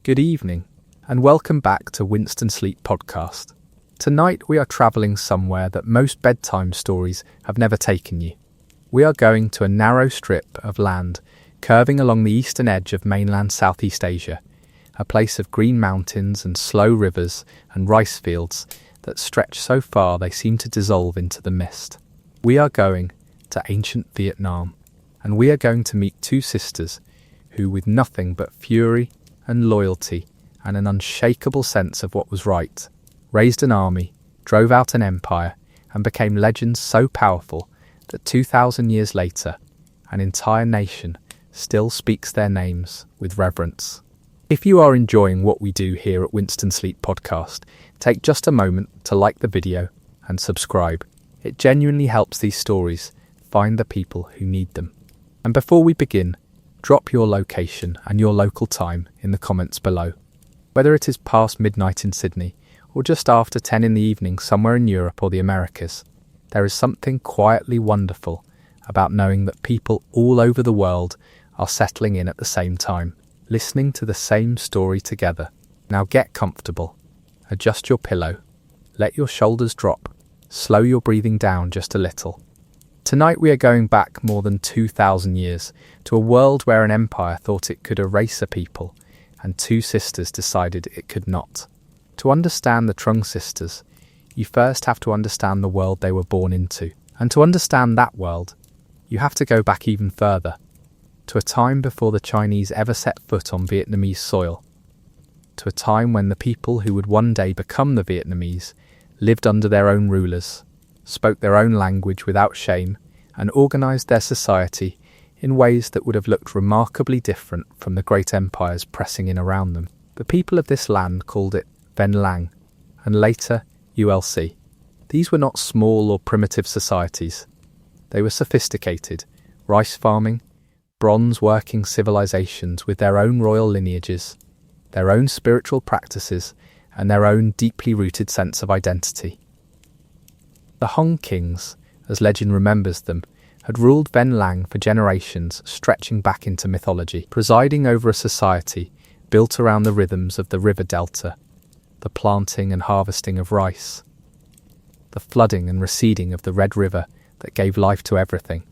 good evening, and welcome back to Winston Sleep Podcast. Tonight we are travelling somewhere that most bedtime stories have never taken you. We are going to a narrow strip of land curving along the eastern edge of mainland Southeast Asia, a place of green mountains and slow rivers and rice fields that stretch so far they seem to dissolve into the mist. We are going to ancient Vietnam, and we are going to meet two sisters who, with nothing but fury and loyalty and an unshakable sense of what was right, raised an army, drove out an empire, and became legends so powerful that 2,000 years later, an entire nation still speaks their names with reverence. If you are enjoying what we do here at Winston Sleep Podcast, take just a moment to like the video and subscribe. It genuinely helps these stories find the people who need them. And before we begin, drop your location and your local time in the comments below. Whether it is past midnight in Sydney or just after 10 in the evening somewhere in Europe or the Americas, there is something quietly wonderful about knowing that people all over the world are settling in at the same time, listening to the same story together. Now get comfortable, adjust your pillow, let your shoulders drop, slow your breathing down just a little. Tonight we are going back more than 2,000 years to a world where an empire thought it could erase a people, and two sisters decided it could not. To understand the Trung Sisters, you first have to understand the world they were born into. And to understand that world, you have to go back even further, to a time before the Chinese ever set foot on Vietnamese soil, to a time when the people who would one day become the Vietnamese lived under their own rulers, spoke their own language without shame, and organised their society in ways that would have looked remarkably different from the great empires pressing in around them. The people of this land called it Ven Lang, and later ULC. These were not small or primitive societies. They were sophisticated, rice farming, bronze working civilizations with their own royal lineages, their own spiritual practices, and their own deeply rooted sense of identity. The Hong Kings, as legend remembers them, had ruled Ven Lang for generations, stretching back into mythology, presiding over a society built around the rhythms of the river delta, the planting and harvesting of rice, the flooding and receding of the Red River that gave life to everything.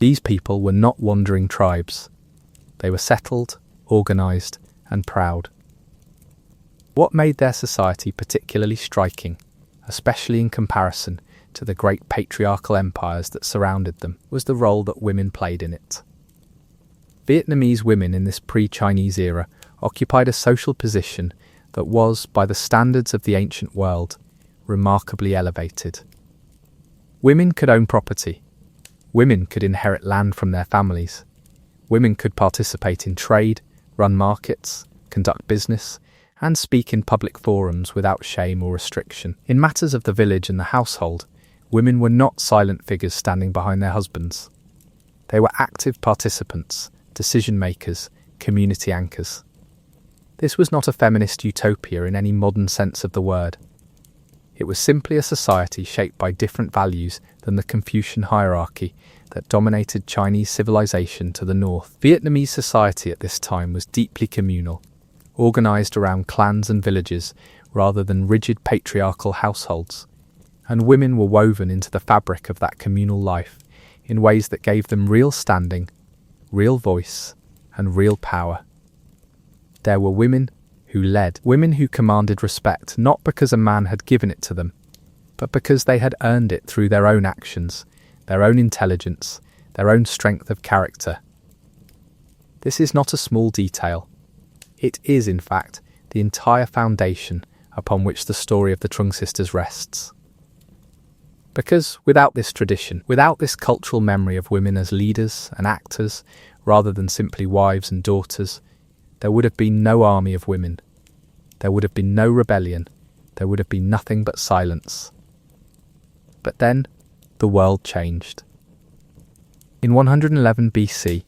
These people were not wandering tribes. They were settled, organised, and proud. What made their society particularly striking, especially in comparison to the great patriarchal empires that surrounded them, was the role that women played in it. Vietnamese women in this pre-Chinese era occupied a social position that was, by the standards of the ancient world, remarkably elevated. Women could own property. Women could inherit land from their families. Women could participate in trade, run markets, conduct business, and speak in public forums without shame or restriction. In matters of the village and the household, women were not silent figures standing behind their husbands. They were active participants, decision-makers, community anchors. This was not a feminist utopia in any modern sense of the word. It was simply a society shaped by different values than the Confucian hierarchy that dominated Chinese civilization to the north. Vietnamese society at this time was deeply communal, organised around clans and villages rather than rigid patriarchal households, and women were woven into the fabric of that communal life in ways that gave them real standing, real voice, and real power. There were women who led, women who commanded respect not because a man had given it to them, but because they had earned it through their own actions, their own intelligence, their own strength of character. This is not a small detail. It is, in fact, the entire foundation upon which the story of the Trung Sisters rests. Because without this tradition, without this cultural memory of women as leaders and actors, rather than simply wives and daughters, there would have been no army of women. There would have been no rebellion. There would have been nothing but silence. But then, the world changed. In 111 BC,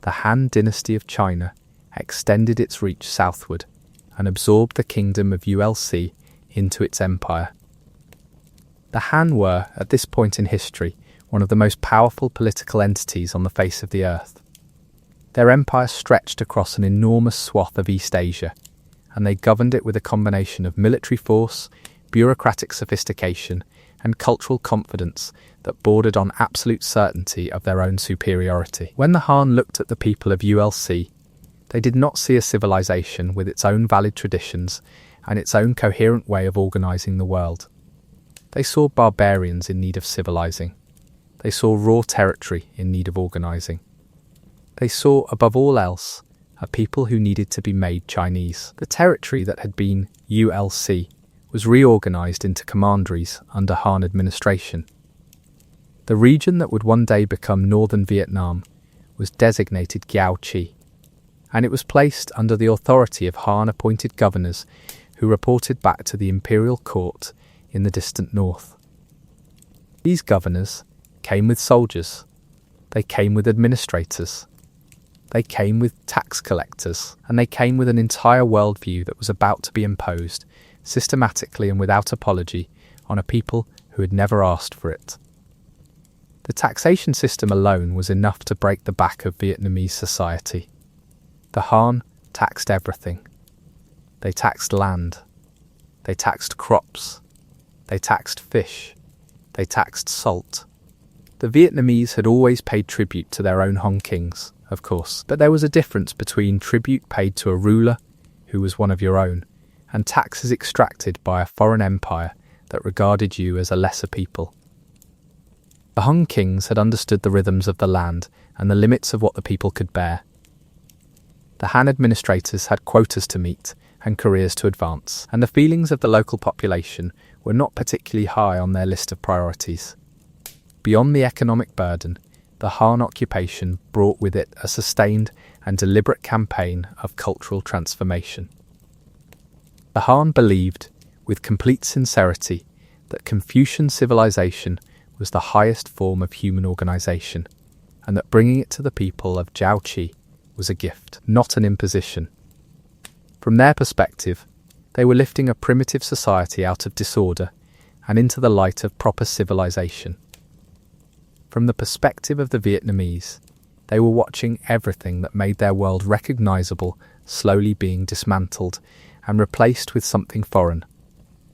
the Han dynasty of China extended its reach southward and absorbed the kingdom of ULC into its empire. The Han were, at this point in history, one of the most powerful political entities on the face of the earth. Their empire stretched across an enormous swath of East Asia, and they governed it with a combination of military force, bureaucratic sophistication, and cultural confidence that bordered on absolute certainty of their own superiority. When the Han looked at the people of ULC, they did not see a civilization with its own valid traditions and its own coherent way of organizing the world. They saw barbarians in need of civilizing. They saw raw territory in need of organizing. They saw, above all else, a people who needed to be made Chinese. The territory that had been ULC was reorganized into commanderies under Han administration. The region that would one day become northern Vietnam was designated Giao Chi, and it was placed under the authority of Han-appointed governors who reported back to the imperial court in the distant north. These governors came with soldiers, they came with administrators, they came with tax collectors, and they came with an entire worldview that was about to be imposed, systematically and without apology, on a people who had never asked for it. The taxation system alone was enough to break the back of Vietnamese society. The Han taxed everything. They taxed land. They taxed crops. They taxed fish. They taxed salt. The Vietnamese had always paid tribute to their own Hong kings, of course, but there was a difference between tribute paid to a ruler who was one of your own and taxes extracted by a foreign empire that regarded you as a lesser people. The Hong kings had understood the rhythms of the land and the limits of what the people could bear. The Han administrators had quotas to meet and careers to advance, and the feelings of the local population were not particularly high on their list of priorities. Beyond the economic burden, the Han occupation brought with it a sustained and deliberate campaign of cultural transformation. The Han believed, with complete sincerity, that Confucian civilization was the highest form of human organization, and that bringing it to the people of Giao Chi was a gift, not an imposition. From their perspective, they were lifting a primitive society out of disorder and into the light of proper civilization. From the perspective of the Vietnamese, they were watching everything that made their world recognizable slowly being dismantled and replaced with something foreign,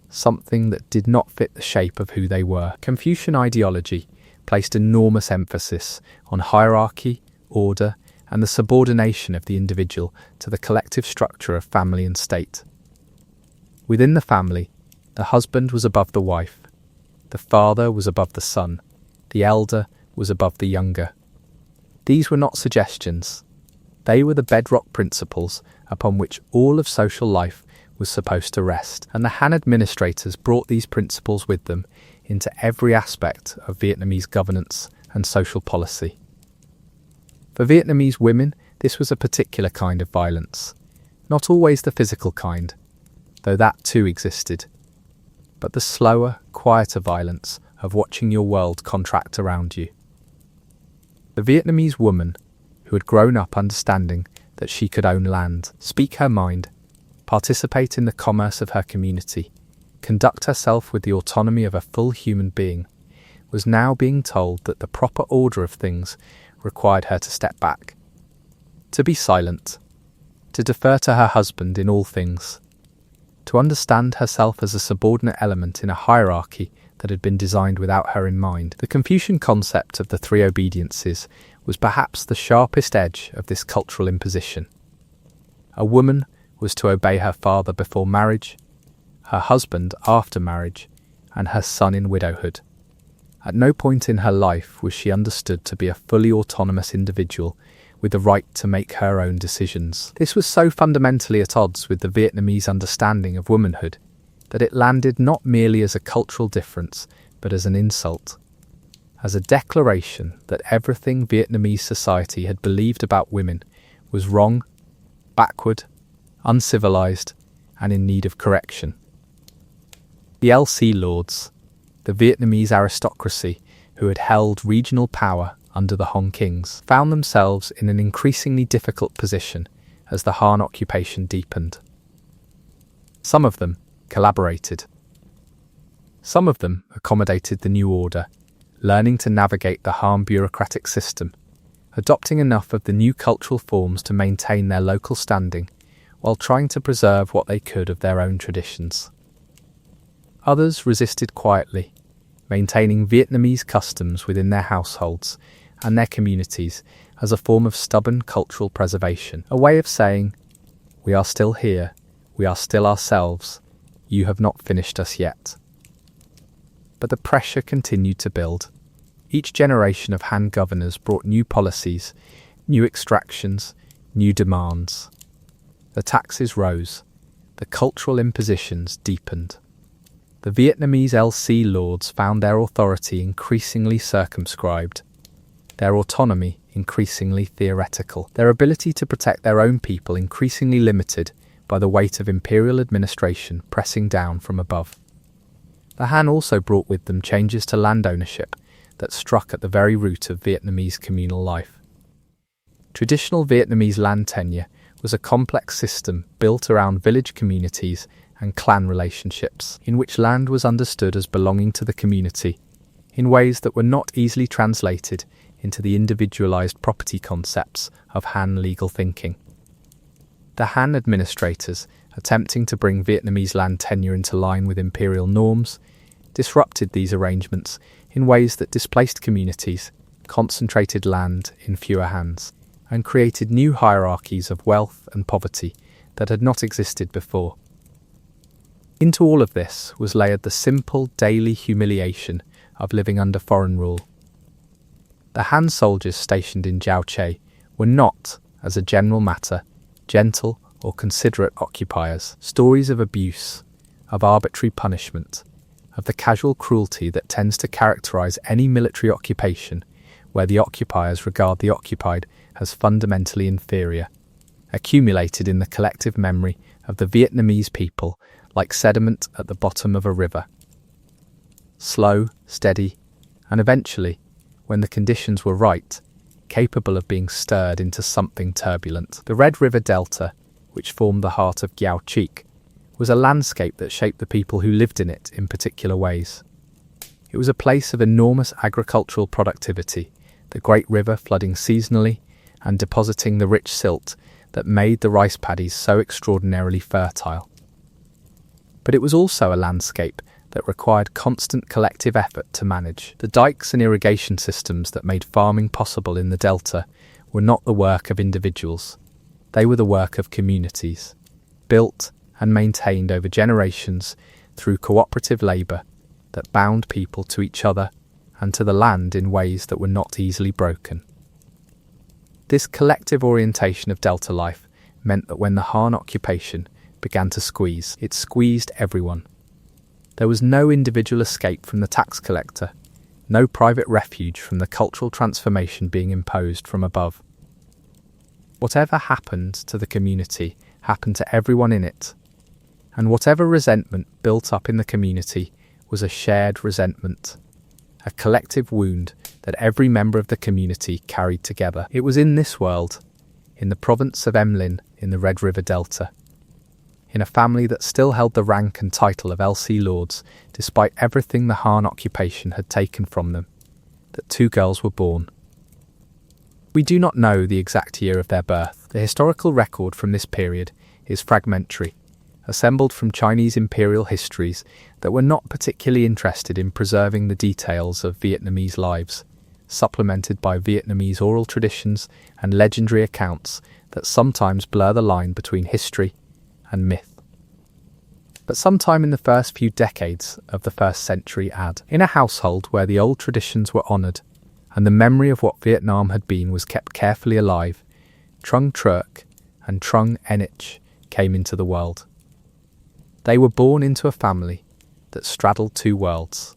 something that did not fit the shape of who they were. Confucian ideology placed enormous emphasis on hierarchy, order, and the subordination of the individual to the collective structure of family and state. Within the family, the husband was above the wife, the father was above the son, the elder was above the younger. These were not suggestions. They were the bedrock principles upon which all of social life was supposed to rest, and the Han administrators brought these principles with them into every aspect of Vietnamese governance and social policy. For Vietnamese women, this was a particular kind of violence, not always the physical kind, though that too existed, but the slower, quieter violence of watching your world contract around you. The Vietnamese woman, who had grown up understanding that she could own land, speak her mind, participate in the commerce of her community, conduct herself with the autonomy of a full human being, was now being told that the proper order of things required her to step back, to be silent, to defer to her husband in all things, to understand herself as a subordinate element in a hierarchy that had been designed without her in mind. The Confucian concept of the three obediences was perhaps the sharpest edge of this cultural imposition. A woman was to obey her father before marriage, her husband after marriage, and her son in widowhood. At no point in her life was she understood to be a fully autonomous individual with the right to make her own decisions. This was so fundamentally at odds with the Vietnamese understanding of womanhood that it landed not merely as a cultural difference, but as an insult, as a declaration that everything Vietnamese society had believed about women was wrong, backward, uncivilized, and in need of correction. The LC lords, the Vietnamese aristocracy who had held regional power under the Hong kings, found themselves in an increasingly difficult position as the Han occupation deepened. Some of them collaborated. Some of them accommodated the new order, learning to navigate the Han bureaucratic system, adopting enough of the new cultural forms to maintain their local standing, while trying to preserve what they could of their own traditions. Others resisted quietly, maintaining Vietnamese customs within their households and their communities as a form of stubborn cultural preservation, a way of saying, "We are still here, we are still ourselves, you have not finished us yet." But the pressure continued to build. Each generation of Han governors brought new policies, new extractions, new demands. The taxes rose, the cultural impositions deepened. The Vietnamese LC lords found their authority increasingly circumscribed, their autonomy increasingly theoretical, their ability to protect their own people increasingly limited by the weight of imperial administration pressing down from above. The Han also brought with them changes to land ownership that struck at the very root of Vietnamese communal life. Traditional Vietnamese land tenure was a complex system built around village communities and clan relationships, in which land was understood as belonging to the community in ways that were not easily translated into the individualized property concepts of Han legal thinking. The Han administrators, attempting to bring Vietnamese land tenure into line with imperial norms, disrupted these arrangements in ways that displaced communities, concentrated land in fewer hands, and created new hierarchies of wealth and poverty that had not existed before. Into all of this was layered the simple daily humiliation of living under foreign rule. The Han soldiers stationed in Jiaoche were not, as a general matter, gentle or considerate occupiers. Stories of abuse, of arbitrary punishment, of the casual cruelty that tends to characterize any military occupation where the occupiers regard the occupied as fundamentally inferior, accumulated in the collective memory of the Vietnamese people like sediment at the bottom of a river. Slow, steady, and eventually, when the conditions were right, capable of being stirred into something turbulent. The Red River Delta, which formed the heart of Giao Chic, was a landscape that shaped the people who lived in it in particular ways. It was a place of enormous agricultural productivity, the great river flooding seasonally and depositing the rich silt that made the rice paddies so extraordinarily fertile. But it was also a landscape that required constant collective effort to manage. The dikes and irrigation systems that made farming possible in the delta were not the work of individuals. They were the work of communities, built and maintained over generations through cooperative labour that bound people to each other and to the land in ways that were not easily broken. This collective orientation of delta life meant that when the Han occupation began to squeeze, it squeezed everyone. There was no individual escape from the tax collector, no private refuge from the cultural transformation being imposed from above. Whatever happened to the community happened to everyone in it, and whatever resentment built up in the community was a shared resentment, a collective wound that every member of the community carried together. It was in this world, in the province of Em Linh in the Red River Delta, in a family that still held the rank and title of LC lords despite everything the Han occupation had taken from them, that two girls were born. We do not know the exact year of their birth. The historical record from this period is fragmentary, assembled from Chinese imperial histories that were not particularly interested in preserving the details of Vietnamese lives, supplemented by Vietnamese oral traditions and legendary accounts that sometimes blur the line between history and myth. But sometime in the first few decades of the first century AD, in a household where the old traditions were honoured and the memory of what Vietnam had been was kept carefully alive, Trung Truc and Trung Enich came into the world. They were born into a family that straddled two worlds.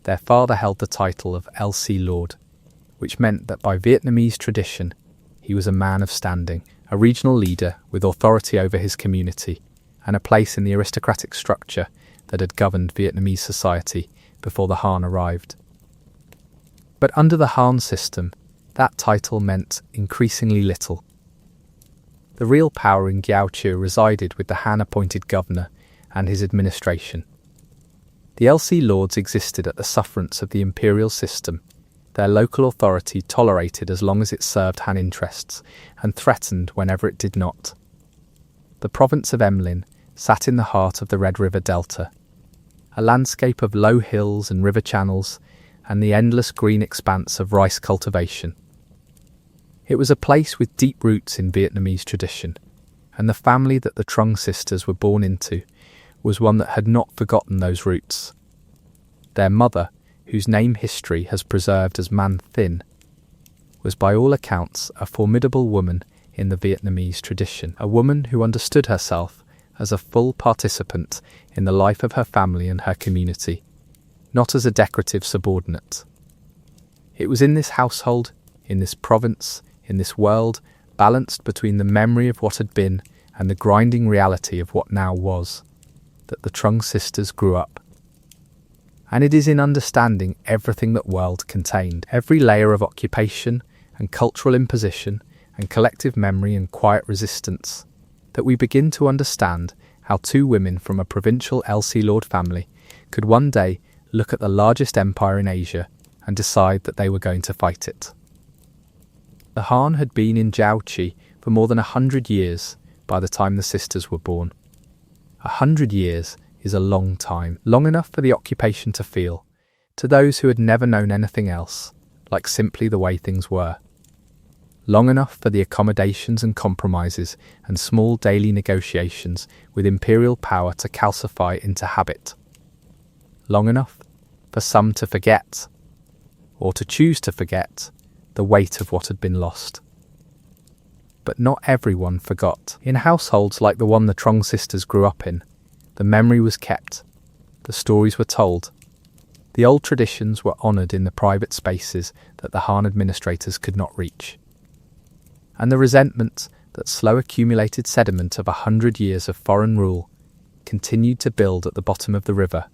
Their father held the title of LC Lord, which meant that by Vietnamese tradition, he was a man of standing, a regional leader with authority over his community and a place in the aristocratic structure that had governed Vietnamese society before the Han arrived. But under the Han system, that title meant increasingly little. The real power in Giao Chiu resided with the Han-appointed governor and his administration. The LC lords existed at the sufferance of the imperial system their local authority tolerated as long as it served Han interests, and threatened whenever it did not. The province of Emlyn sat in the heart of the Red River Delta, a landscape of low hills and river channels, and the endless green expanse of rice cultivation. It was a place with deep roots in Vietnamese tradition, and the family that the Trung sisters were born into was one that had not forgotten those roots. Their mother, whose name history has preserved as Man Thin, was by all accounts a formidable woman in the Vietnamese tradition, a woman who understood herself as a full participant in the life of her family and her community, not as a decorative subordinate. It was in this household, in this province, in this world, balanced between the memory of what had been and the grinding reality of what now was, that the Trung sisters grew up. And it is in understanding everything that world contained, every layer of occupation and cultural imposition and collective memory and quiet resistance, that we begin to understand how two women from a provincial Elsie Lord family could one day look at the largest empire in Asia and decide that they were going to fight it. The Han had been in Jiaoqi for more than 100 years by the time the sisters were born. 100 years is a long time, long enough for the occupation to feel, to those who had never known anything else, like simply the way things were. Long enough for the accommodations and compromises and small daily negotiations with imperial power to calcify into habit. Long enough for some to forget, or to choose to forget, the weight of what had been lost. But not everyone forgot. In households like the one the Trung sisters grew up in, the memory was kept, the stories were told, the old traditions were honoured in the private spaces that the Han administrators could not reach. And the resentment, that slow accumulated sediment of 100 years of foreign rule, continued to build at the bottom of the river,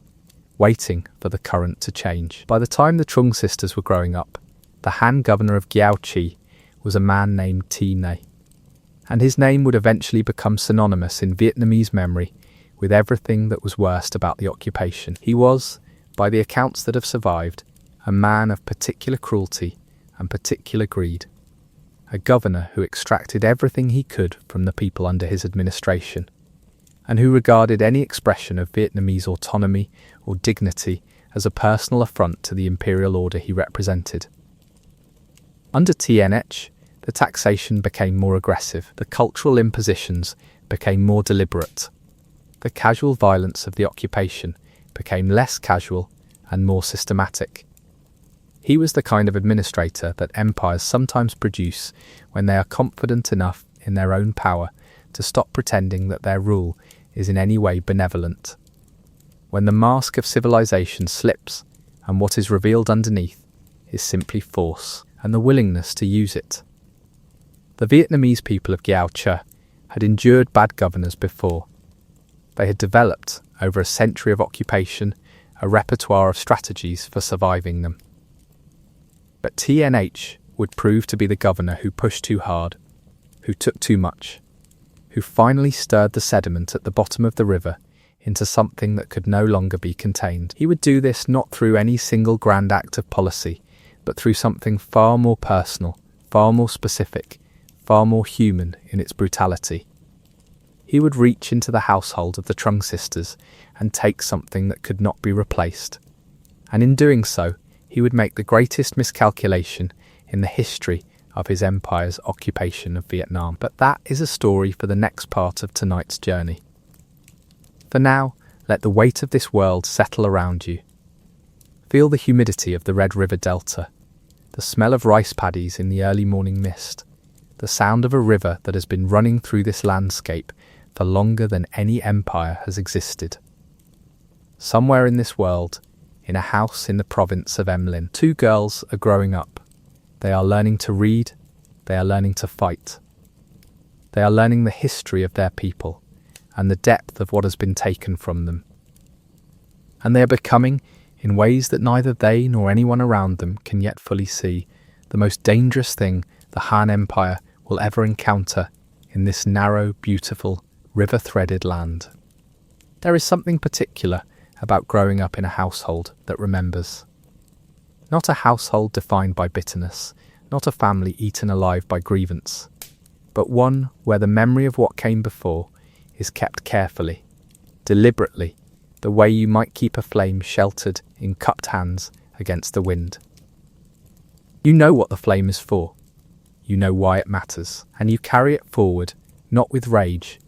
waiting for the current to change. By the time the Trung sisters were growing up, the Han governor of Jiaoqi was a man named T Ne, and his name would eventually become synonymous in Vietnamese memory with everything that was worst about the occupation. He was, by the accounts that have survived, a man of particular cruelty and particular greed, a governor who extracted everything he could from the people under his administration, and who regarded any expression of Vietnamese autonomy or dignity as a personal affront to the imperial order he represented. Under TNH, the taxation became more aggressive, the cultural impositions became more deliberate, the casual violence of the occupation became less casual and more systematic. He was the kind of administrator that empires sometimes produce when they are confident enough in their own power to stop pretending that their rule is in any way benevolent. When the mask of civilization slips and what is revealed underneath is simply force and the willingness to use it. The Vietnamese people of Jiaoqi had endured bad governors before. They had developed, over a century of occupation, a repertoire of strategies for surviving them. But TNH would prove to be the governor who pushed too hard, who took too much, who finally stirred the sediment at the bottom of the river into something that could no longer be contained. He would do this not through any single grand act of policy, but through something far more personal, far more specific, far more human in its brutality. He would reach into the household of the Trung sisters and take something that could not be replaced. And in doing so, he would make the greatest miscalculation in the history of his empire's occupation of Vietnam. But that is a story for the next part of tonight's journey. For now, let the weight of this world settle around you. Feel the humidity of the Red River Delta, the smell of rice paddies in the early morning mist, the sound of a river that has been running through this landscape for longer than any empire has existed. Somewhere in this world, in a house in the province of Emlyn, two girls are growing up. They are learning to read, they are learning to fight. They are learning the history of their people and the depth of what has been taken from them. And they are becoming, in ways that neither they nor anyone around them can yet fully see, the most dangerous thing the Han Empire will ever encounter in this narrow, beautiful, river-threaded land. There is something particular about growing up in a household that remembers. Not a household defined by bitterness, not a family eaten alive by grievance, but one where the memory of what came before is kept carefully, deliberately, the way you might keep a flame sheltered in cupped hands against the wind. You know what the flame is for, you know why it matters, and you carry it forward, not with rage,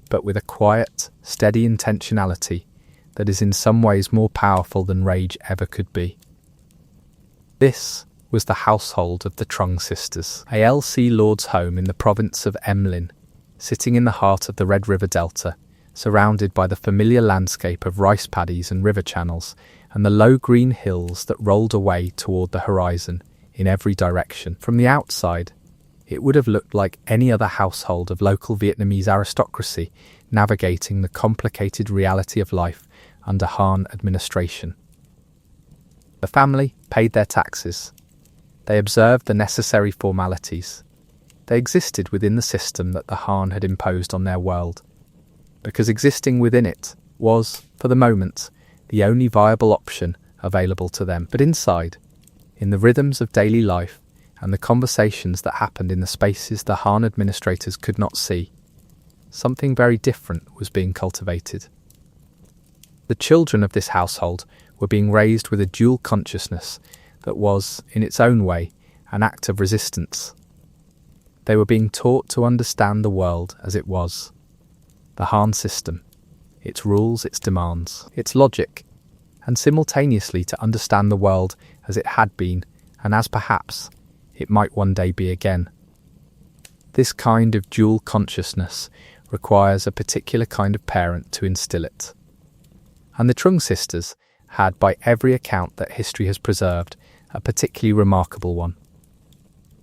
but with a quiet, steady intentionality that is in some ways more powerful than rage ever could be. This was the household of the Trung Sisters, a L.C. Lord's home in the province of Emlyn, sitting in the heart of the Red River Delta, surrounded by the familiar landscape of rice paddies and river channels, and the low green hills that rolled away toward the horizon in every direction. From the outside, it would have looked like any other household of local Vietnamese aristocracy navigating the complicated reality of life under Han administration. The family paid their taxes. They observed the necessary formalities. They existed within the system that the Han had imposed on their world, because existing within it was, for the moment, the only viable option available to them. But inside, in the rhythms of daily life and the conversations that happened in the spaces the Han administrators could not see, something very different was being cultivated. The children of this household were being raised with a dual consciousness that was, in its own way, an act of resistance. They were being taught to understand the world as it was, the Han system, its rules, its demands, its logic, and simultaneously to understand the world as it had been and as perhaps it might one day be again. This kind of dual consciousness requires a particular kind of parent to instill it. And the Trung sisters had, by every account that history has preserved, a particularly remarkable one.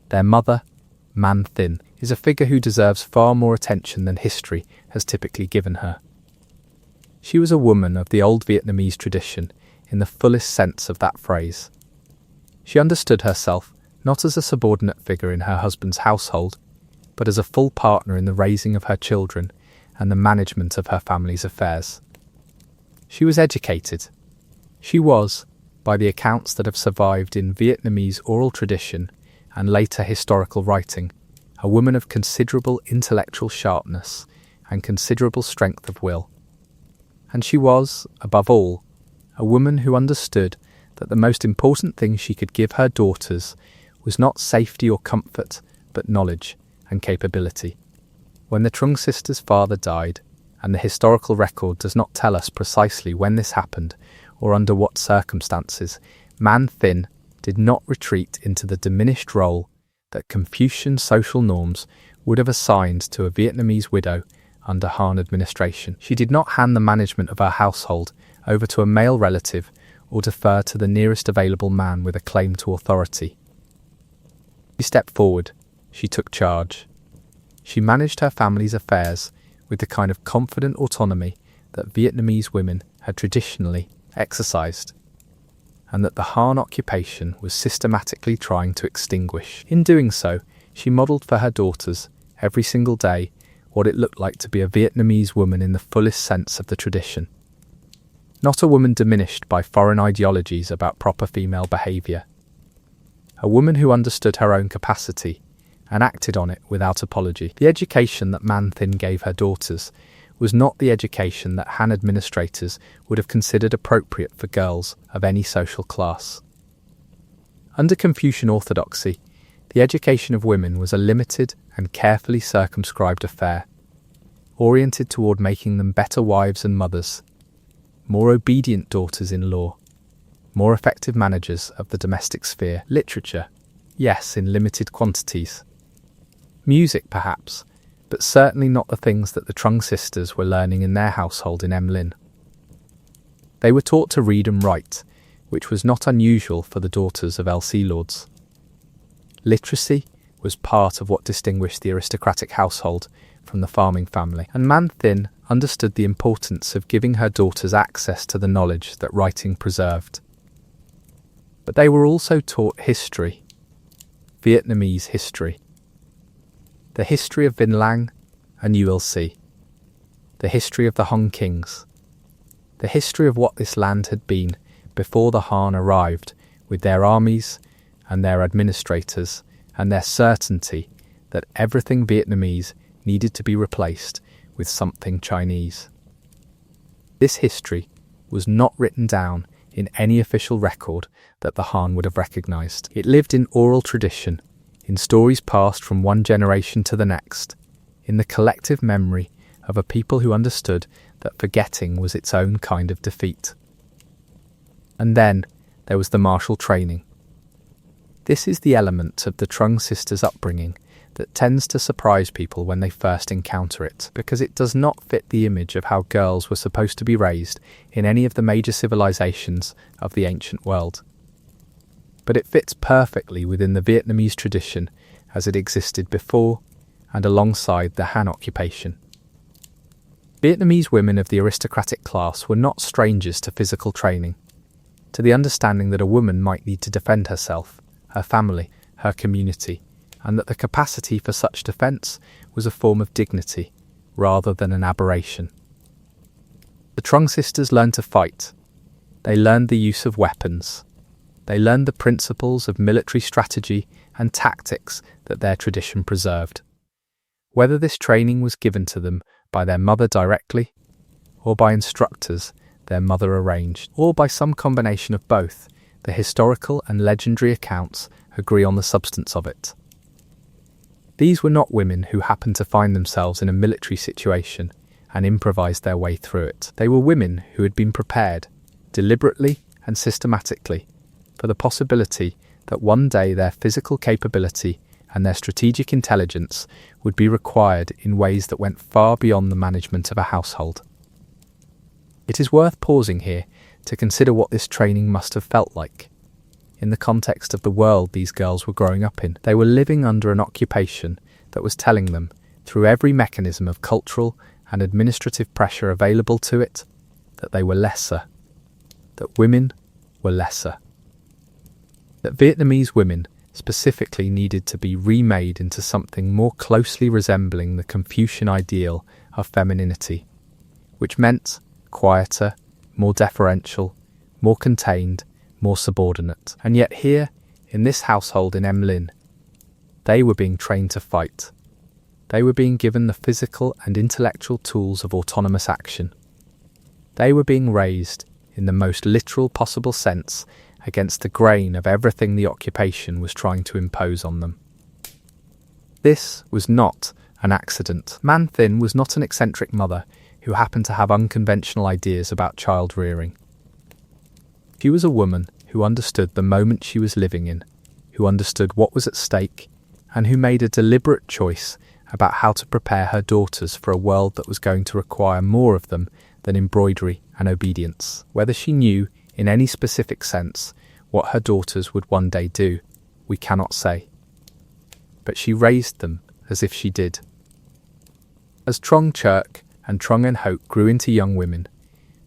Their mother, Man Thin, is a figure who deserves far more attention than history has typically given her. She was a woman of the old Vietnamese tradition in the fullest sense of that phrase. She understood herself not as a subordinate figure in her husband's household, but as a full partner in the raising of her children and the management of her family's affairs. She was educated. She was, by the accounts that have survived in Vietnamese oral tradition and later historical writing, a woman of considerable intellectual sharpness and considerable strength of will. And she was, above all, a woman who understood that the most important thing she could give her daughters was not safety or comfort, but knowledge and capability. When the Trung sisters' father died, and the historical record does not tell us precisely when this happened or under what circumstances, Man Thin did not retreat into the diminished role that Confucian social norms would have assigned to a Vietnamese widow under Han administration. She did not hand the management of her household over to a male relative or defer to the nearest available man with a claim to authority. She stepped forward. She took charge. She managed her family's affairs with the kind of confident autonomy that Vietnamese women had traditionally exercised, and that the Han occupation was systematically trying to extinguish. In doing so, she modelled for her daughters, every single day, what it looked like to be a Vietnamese woman in the fullest sense of the tradition. Not a woman diminished by foreign ideologies about proper female behaviour. A woman who understood her own capacity and acted on it without apology. The education that Man Thin gave her daughters was not the education that Han administrators would have considered appropriate for girls of any social class. Under Confucian orthodoxy, the education of women was a limited and carefully circumscribed affair, oriented toward making them better wives and mothers, more obedient daughters-in-law, more effective managers of the domestic sphere. Literature, yes, in limited quantities. Music, perhaps, but certainly not the things that the Trung sisters were learning in their household in Emlyn. They were taught to read and write, which was not unusual for the daughters of L.C. Lords. Literacy was part of what distinguished the aristocratic household from the farming family, and Man Thin understood the importance of giving her daughters access to the knowledge that writing preserved. But they were also taught history, Vietnamese history. The history of Vinh Lang and ULC, the history of the Hong Kings, the history of what this land had been before the Han arrived with their armies and their administrators and their certainty that everything Vietnamese needed to be replaced with something Chinese. This history was not written down in any official record that the Han would have recognized. It lived in oral tradition, in stories passed from one generation to the next, in the collective memory of a people who understood that forgetting was its own kind of defeat. And then there was the martial training. This is the element of the Trung Sisters' upbringing that tends to surprise people when they first encounter it, because it does not fit the image of how girls were supposed to be raised in any of the major civilizations of the ancient world. But it fits perfectly within the Vietnamese tradition as it existed before and alongside the Han occupation. Vietnamese women of the aristocratic class were not strangers to physical training, to the understanding that a woman might need to defend herself, her family, her community, and that the capacity for such defence was a form of dignity rather than an aberration. The Trung Sisters learned to fight. They learned the use of weapons. They learned the principles of military strategy and tactics that their tradition preserved. Whether this training was given to them by their mother directly, or by instructors their mother arranged, or by some combination of both, the historical and legendary accounts agree on the substance of it. These were not women who happened to find themselves in a military situation and improvised their way through it. They were women who had been prepared, deliberately and systematically, for the possibility that one day their physical capability and their strategic intelligence would be required in ways that went far beyond the management of a household. It is worth pausing here to consider what this training must have felt like. In the context of the world these girls were growing up in, they were living under an occupation that was telling them, through every mechanism of cultural and administrative pressure available to it, that they were lesser, that women were lesser, that Vietnamese women specifically needed to be remade into something more closely resembling the Confucian ideal of femininity, which meant quieter, more deferential, more contained, more subordinate. And yet here, in this household in Em Linh, they were being trained to fight. They were being given the physical and intellectual tools of autonomous action. They were being raised, in the most literal possible sense, against the grain of everything the occupation was trying to impose on them. This was not an accident. Man Thin was not an eccentric mother who happened to have unconventional ideas about child rearing. She was a woman who understood the moment she was living in, who understood what was at stake, and who made a deliberate choice about how to prepare her daughters for a world that was going to require more of them than embroidery and obedience. Whether she knew, in any specific sense, what her daughters would one day do, we cannot say. But she raised them as if she did. As Trong Church and Trung En Hoc grew into young women,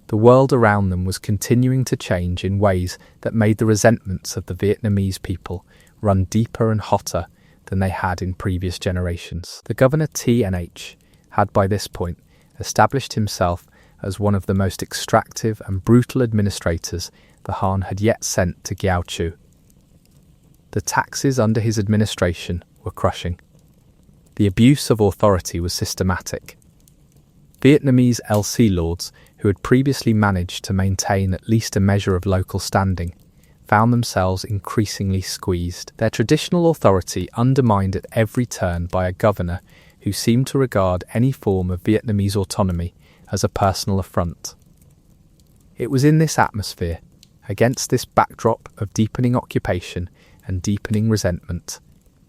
the world around them was continuing to change in ways that made the resentments of the Vietnamese people run deeper and hotter than they had in previous generations. The governor TNH had by this point established himself as one of the most extractive and brutal administrators the Han had yet sent to Giao Chu. The taxes under his administration were crushing. The abuse of authority was systematic. Vietnamese LC lords, who had previously managed to maintain at least a measure of local standing, found themselves increasingly squeezed. Their traditional authority undermined at every turn by a governor who seemed to regard any form of Vietnamese autonomy as a personal affront. It was in this atmosphere, against this backdrop of deepening occupation and deepening resentment,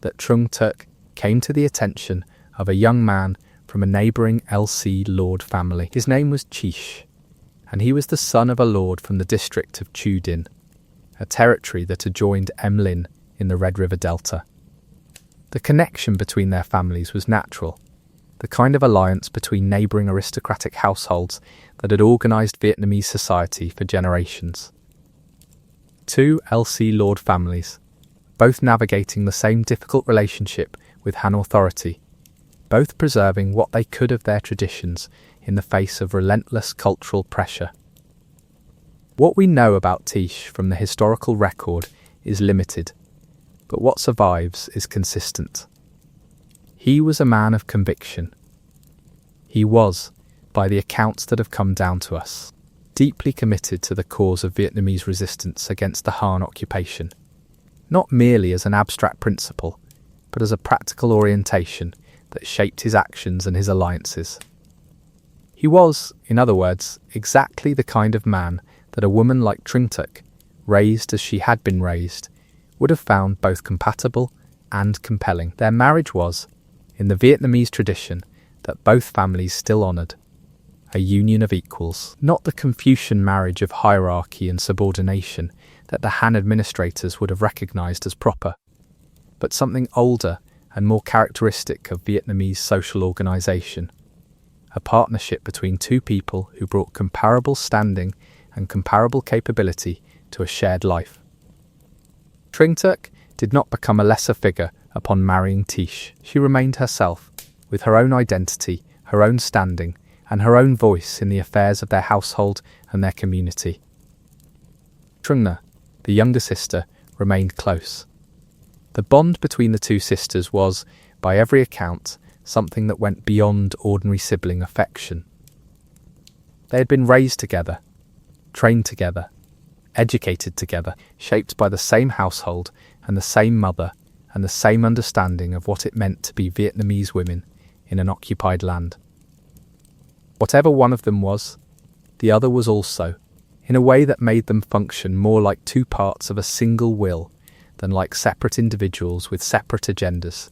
that Trung Tuc came to the attention of a young man from a neighbouring LC lord family. His name was Chish, and he was the son of a lord from the district of Chu Dinh, a territory that adjoined Em Linh in the Red River Delta. The connection between their families was natural, the kind of alliance between neighbouring aristocratic households that had organised Vietnamese society for generations. Two LC lord families, both navigating the same difficult relationship with Han authority, both preserving what they could of their traditions in the face of relentless cultural pressure. What we know about Tish from the historical record is limited, but what survives is consistent. He was a man of conviction. He was, by the accounts that have come down to us, deeply committed to the cause of Vietnamese resistance against the Han occupation, not merely as an abstract principle, but as a practical orientation that shaped his actions and his alliances. He was, in other words, exactly the kind of man that a woman like Trung, raised as she had been raised, would have found both compatible and compelling. Their marriage was, in the Vietnamese tradition that both families still honoured, a union of equals, not the Confucian marriage of hierarchy and subordination that the Han administrators would have recognised as proper, but something older and more characteristic of Vietnamese social organisation, a partnership between two people who brought comparable standing and comparable capability to a shared life. Trung did not become a lesser figure upon marrying Tish. She remained herself, with her own identity, her own standing, and her own voice in the affairs of their household and their community. Trung, the younger sister, remained close. The bond between the two sisters was, by every account, something that went beyond ordinary sibling affection. They had been raised together, trained together, educated together, shaped by the same household and the same mother and the same understanding of what it meant to be Vietnamese women in an occupied land. Whatever one of them was, the other was also, in a way that made them function more like two parts of a single will than like separate individuals with separate agendas.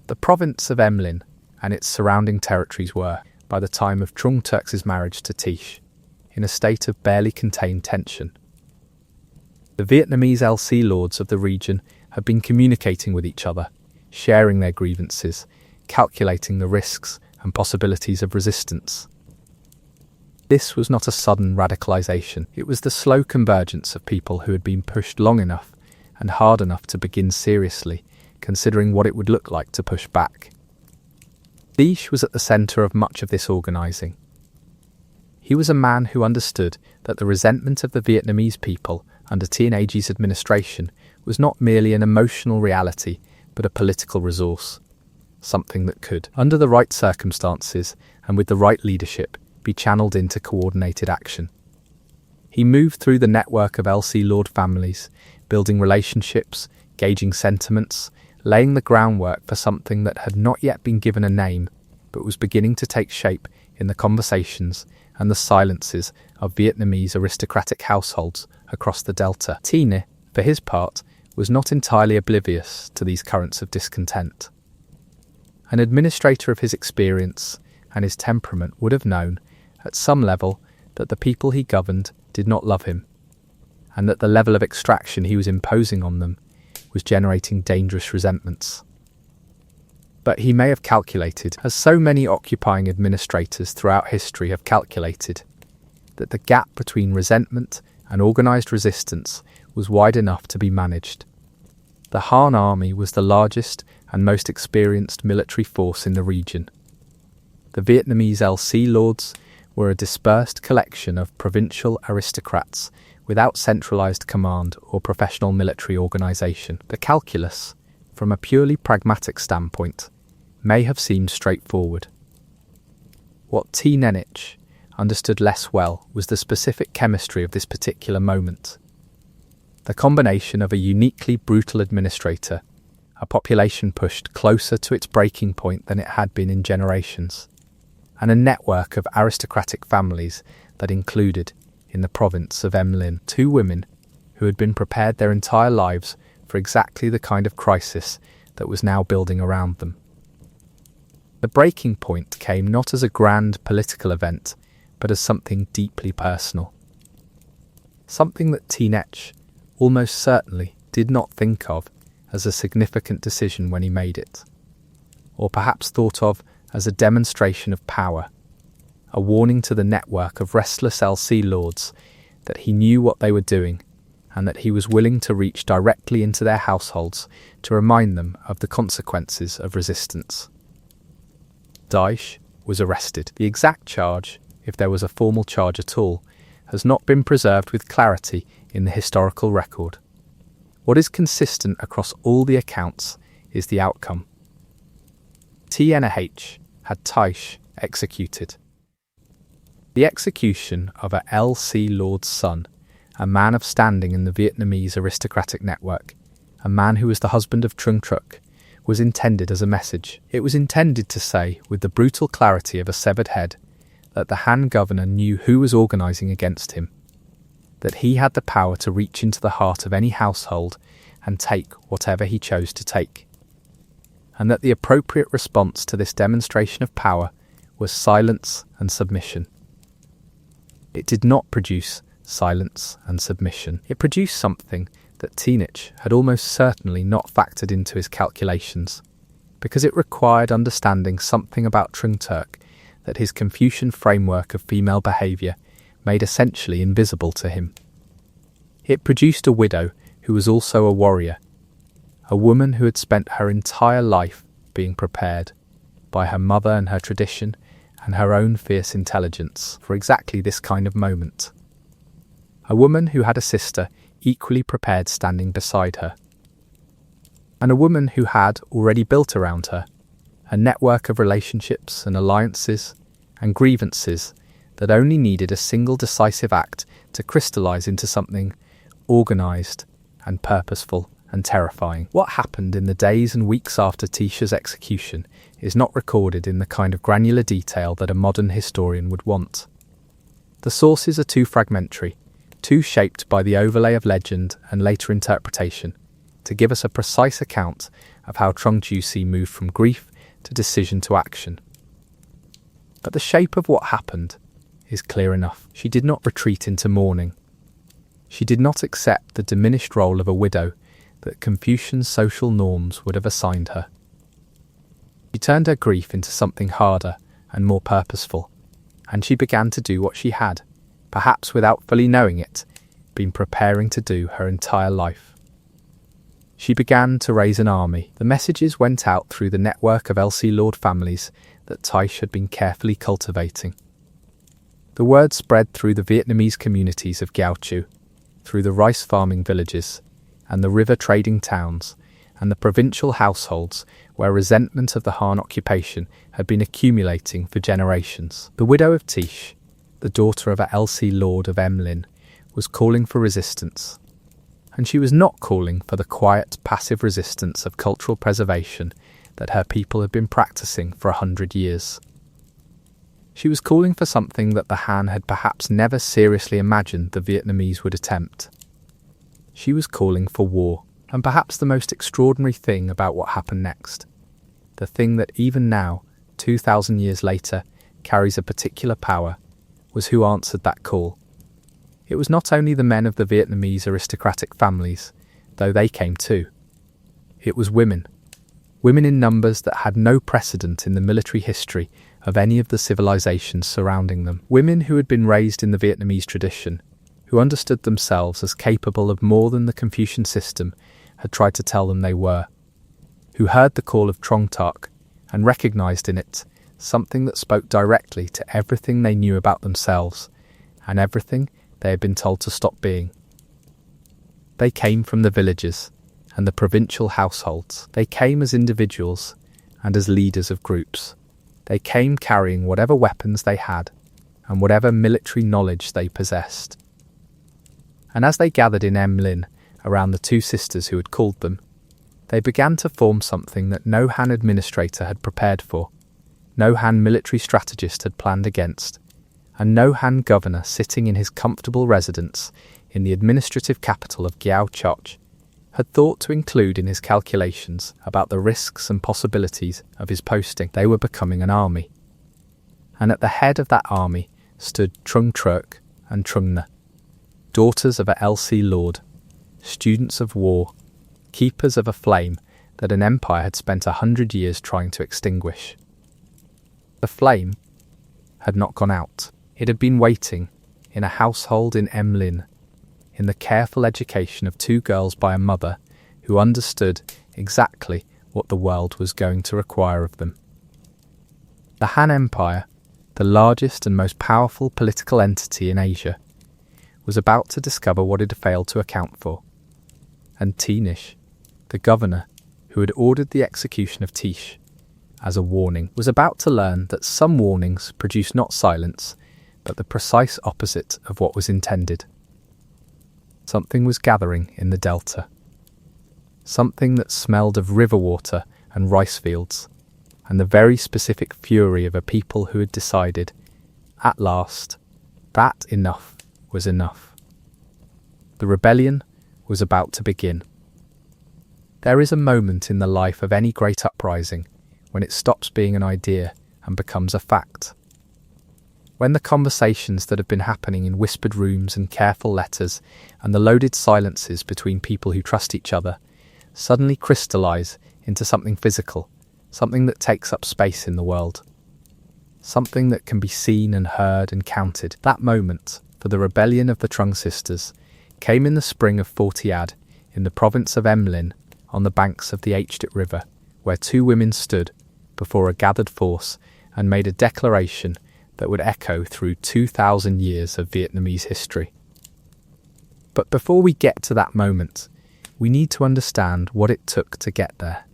The province of Em Linh and its surrounding territories were, by the time of Trung Turc's marriage to Tish, in a state of barely contained tension. The Vietnamese LC lords of the region had been communicating with each other, sharing their grievances, calculating the risks and possibilities of resistance. This was not a sudden radicalization. It was the slow convergence of people who had been pushed long enough and hard enough to begin seriously considering what it would look like to push back. Tish was at the centre of much of this organising. He was a man who understood that the resentment of the Vietnamese people under TNAG's administration was not merely an emotional reality, but a political resource, something that could, under the right circumstances and with the right leadership, be channelled into coordinated action. He moved through the network of LC Lord families, building relationships, gauging sentiments, laying the groundwork for something that had not yet been given a name, but was beginning to take shape in the conversations and the silences of Vietnamese aristocratic households across the Delta. Tina, for his part, was not entirely oblivious to these currents of discontent. An administrator of his experience and his temperament would have known, at some level, that the people he governed did not love him, and that the level of extraction he was imposing on them was generating dangerous resentments. But he may have calculated, as so many occupying administrators throughout history have calculated, that the gap between resentment and organised resistance was wide enough to be managed. The Han army was the largest and most experienced military force in the region. The Vietnamese LC lords were a dispersed collection of provincial aristocrats without centralised command or professional military organisation. The calculus, from a purely pragmatic standpoint, may have seemed straightforward. What T. Nenich understood less well was the specific chemistry of this particular moment. The combination of a uniquely brutal administrator, a population pushed closer to its breaking point than it had been in generations, and a network of aristocratic families that included, in the province of Em Linh, two women who had been prepared their entire lives for exactly the kind of crisis that was now building around them. The breaking point came not as a grand political event, but as something deeply personal. Something that Tinech almost certainly did not think of as a significant decision when he made it, or perhaps thought of as a demonstration of power, a warning to the network of restless LC lords that he knew what they were doing and that he was willing to reach directly into their households to remind them of the consequences of resistance. Daesh was arrested. The exact charge, if there was a formal charge at all, has not been preserved with clarity in the historical record. What is consistent across all the accounts is the outcome. TNH had Taish executed. The execution of a L.C. Lord's son, a man of standing in the Vietnamese aristocratic network, a man who was the husband of Trung Truc, was intended as a message. It was intended to say, with the brutal clarity of a severed head, that the Han governor knew who was organising against him, that he had the power to reach into the heart of any household and take whatever he chose to take, and that the appropriate response to this demonstration of power was silence and submission. It did not produce silence and submission. It produced something that Teenich had almost certainly not factored into his calculations, because it required understanding something about Trung Truc that his Confucian framework of female behaviour made essentially invisible to him. It produced a widow who was also a warrior, a woman who had spent her entire life being prepared by her mother and her tradition and her own fierce intelligence for exactly this kind of moment. A woman who had a sister equally prepared standing beside her. And a woman who had already built around her a network of relationships and alliances and grievances that only needed a single decisive act to crystallise into something organised and purposeful and terrifying. What happened in the days and weeks after Tisha's execution is not recorded in the kind of granular detail that a modern historian would want. The sources are too fragmentary, too shaped by the overlay of legend and later interpretation, to give us a precise account of how Trung Jussi moved from grief to decision to action. But the shape of what happened is clear enough. She did not retreat into mourning. She did not accept the diminished role of a widow that Confucian social norms would have assigned her. She turned her grief into something harder and more purposeful, and she began to do what she had, perhaps without fully knowing it, been preparing to do her entire life. She began to raise an army. The messages went out through the network of L.C. Lord families that Taish had been carefully cultivating. The word spread through the Vietnamese communities of Giao Chu, through the rice farming villages, and the river trading towns, and the provincial households where resentment of the Han occupation had been accumulating for generations. The widow of Tish, the daughter of a L.C. Lord of Emlyn, was calling for resistance. And she was not calling for the quiet, passive resistance of cultural preservation that her people had been practicing for 100 years. She was calling for something that the Han had perhaps never seriously imagined the Vietnamese would attempt. She was calling for war, and perhaps the most extraordinary thing about what happened next, the thing that even now, 2,000 years later, carries a particular power, was who answered that call. It was not only the men of the Vietnamese aristocratic families, though they came too. It was women. Women in numbers that had no precedent in the military history of any of the civilizations surrounding them. Women who had been raised in the Vietnamese tradition, who understood themselves as capable of more than the Confucian system had tried to tell them they were, who heard the call of Trung Truc and recognized in it something that spoke directly to everything they knew about themselves and everything they had been told to stop being. They came from the villages and the provincial households. They came as individuals and as leaders of groups. They came carrying whatever weapons they had and whatever military knowledge they possessed. And as they gathered in Emlyn around the two sisters who had called them, they began to form something that no Han administrator had prepared for, no Han military strategist had planned against, and no Han governor sitting in his comfortable residence in the administrative capital of Giao Choch had thought to include in his calculations about the risks and possibilities of his posting. They were becoming an army. And at the head of that army stood Trung Truc and Trung Nhe, daughters of a L.C. Lord, students of war, keepers of a flame that an empire had spent 100 years trying to extinguish. The flame had not gone out. It had been waiting in a household in Emlyn, in the careful education of two girls by a mother who understood exactly what the world was going to require of them. The Han Empire, the largest and most powerful political entity in Asia, was about to discover what it had failed to account for. and Tinish, the governor who had ordered the execution of Tish as a warning, was about to learn that some warnings produce not silence, but the precise opposite of what was intended. Something was gathering in the delta. Something that smelled of river water and rice fields, and the very specific fury of a people who had decided, at last, that enough was enough. The rebellion was about to begin. There is a moment in the life of any great uprising when it stops being an idea and becomes a fact. When the conversations that have been happening in whispered rooms and careful letters and the loaded silences between people who trust each other suddenly crystallize into something physical, something that takes up space in the world, something that can be seen and heard and counted. That moment, for the rebellion of the Trung Sisters, came in the spring of 40 Ad, in the province of Emlyn, on the banks of the Htit River, where two women stood before a gathered force and made a declaration that would echo through 2,000 years of Vietnamese history. But before we get to that moment, we need to understand what it took to get there.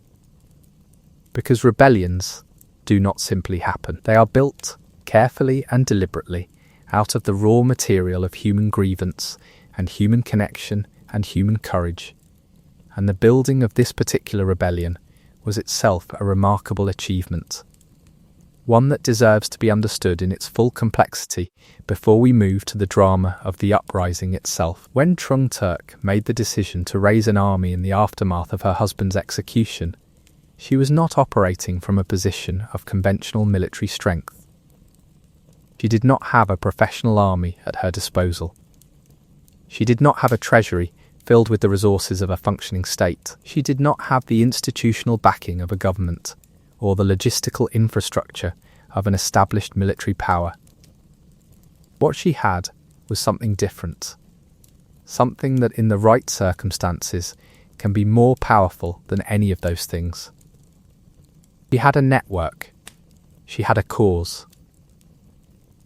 Because rebellions do not simply happen. They are built carefully and deliberately out of the raw material of human grievance and human connection and human courage. And the building of this particular rebellion was itself a remarkable achievement. One that deserves to be understood in its full complexity before we move to the drama of the uprising itself. When Trung Turk made the decision to raise an army in the aftermath of her husband's execution, she was not operating from a position of conventional military strength. She did not have a professional army at her disposal. She did not have a treasury filled with the resources of a functioning state. She did not have the institutional backing of a government or the logistical infrastructure of an established military power. What she had was something different, something that in the right circumstances can be more powerful than any of those things. She had a network, she had a cause,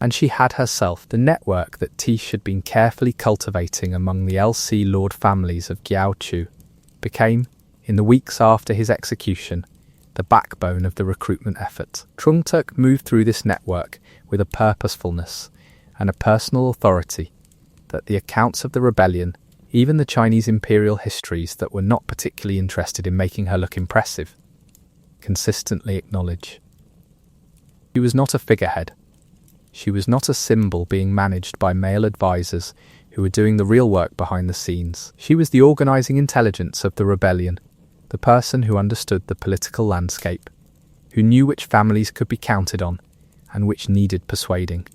and she had herself the network that Tish had been carefully cultivating among the LC Lord families of Gyao became, in the weeks after his execution, the backbone of the recruitment effort. Trung Turk moved through this network with a purposefulness and a personal authority that the accounts of the rebellion, even the Chinese imperial histories that were not particularly interested in making her look impressive, consistently acknowledge. She was not a figurehead. She was not a symbol being managed by male advisors who were doing the real work behind the scenes. She was the organising intelligence of the rebellion, the person who understood the political landscape, who knew which families could be counted on and which needed persuading,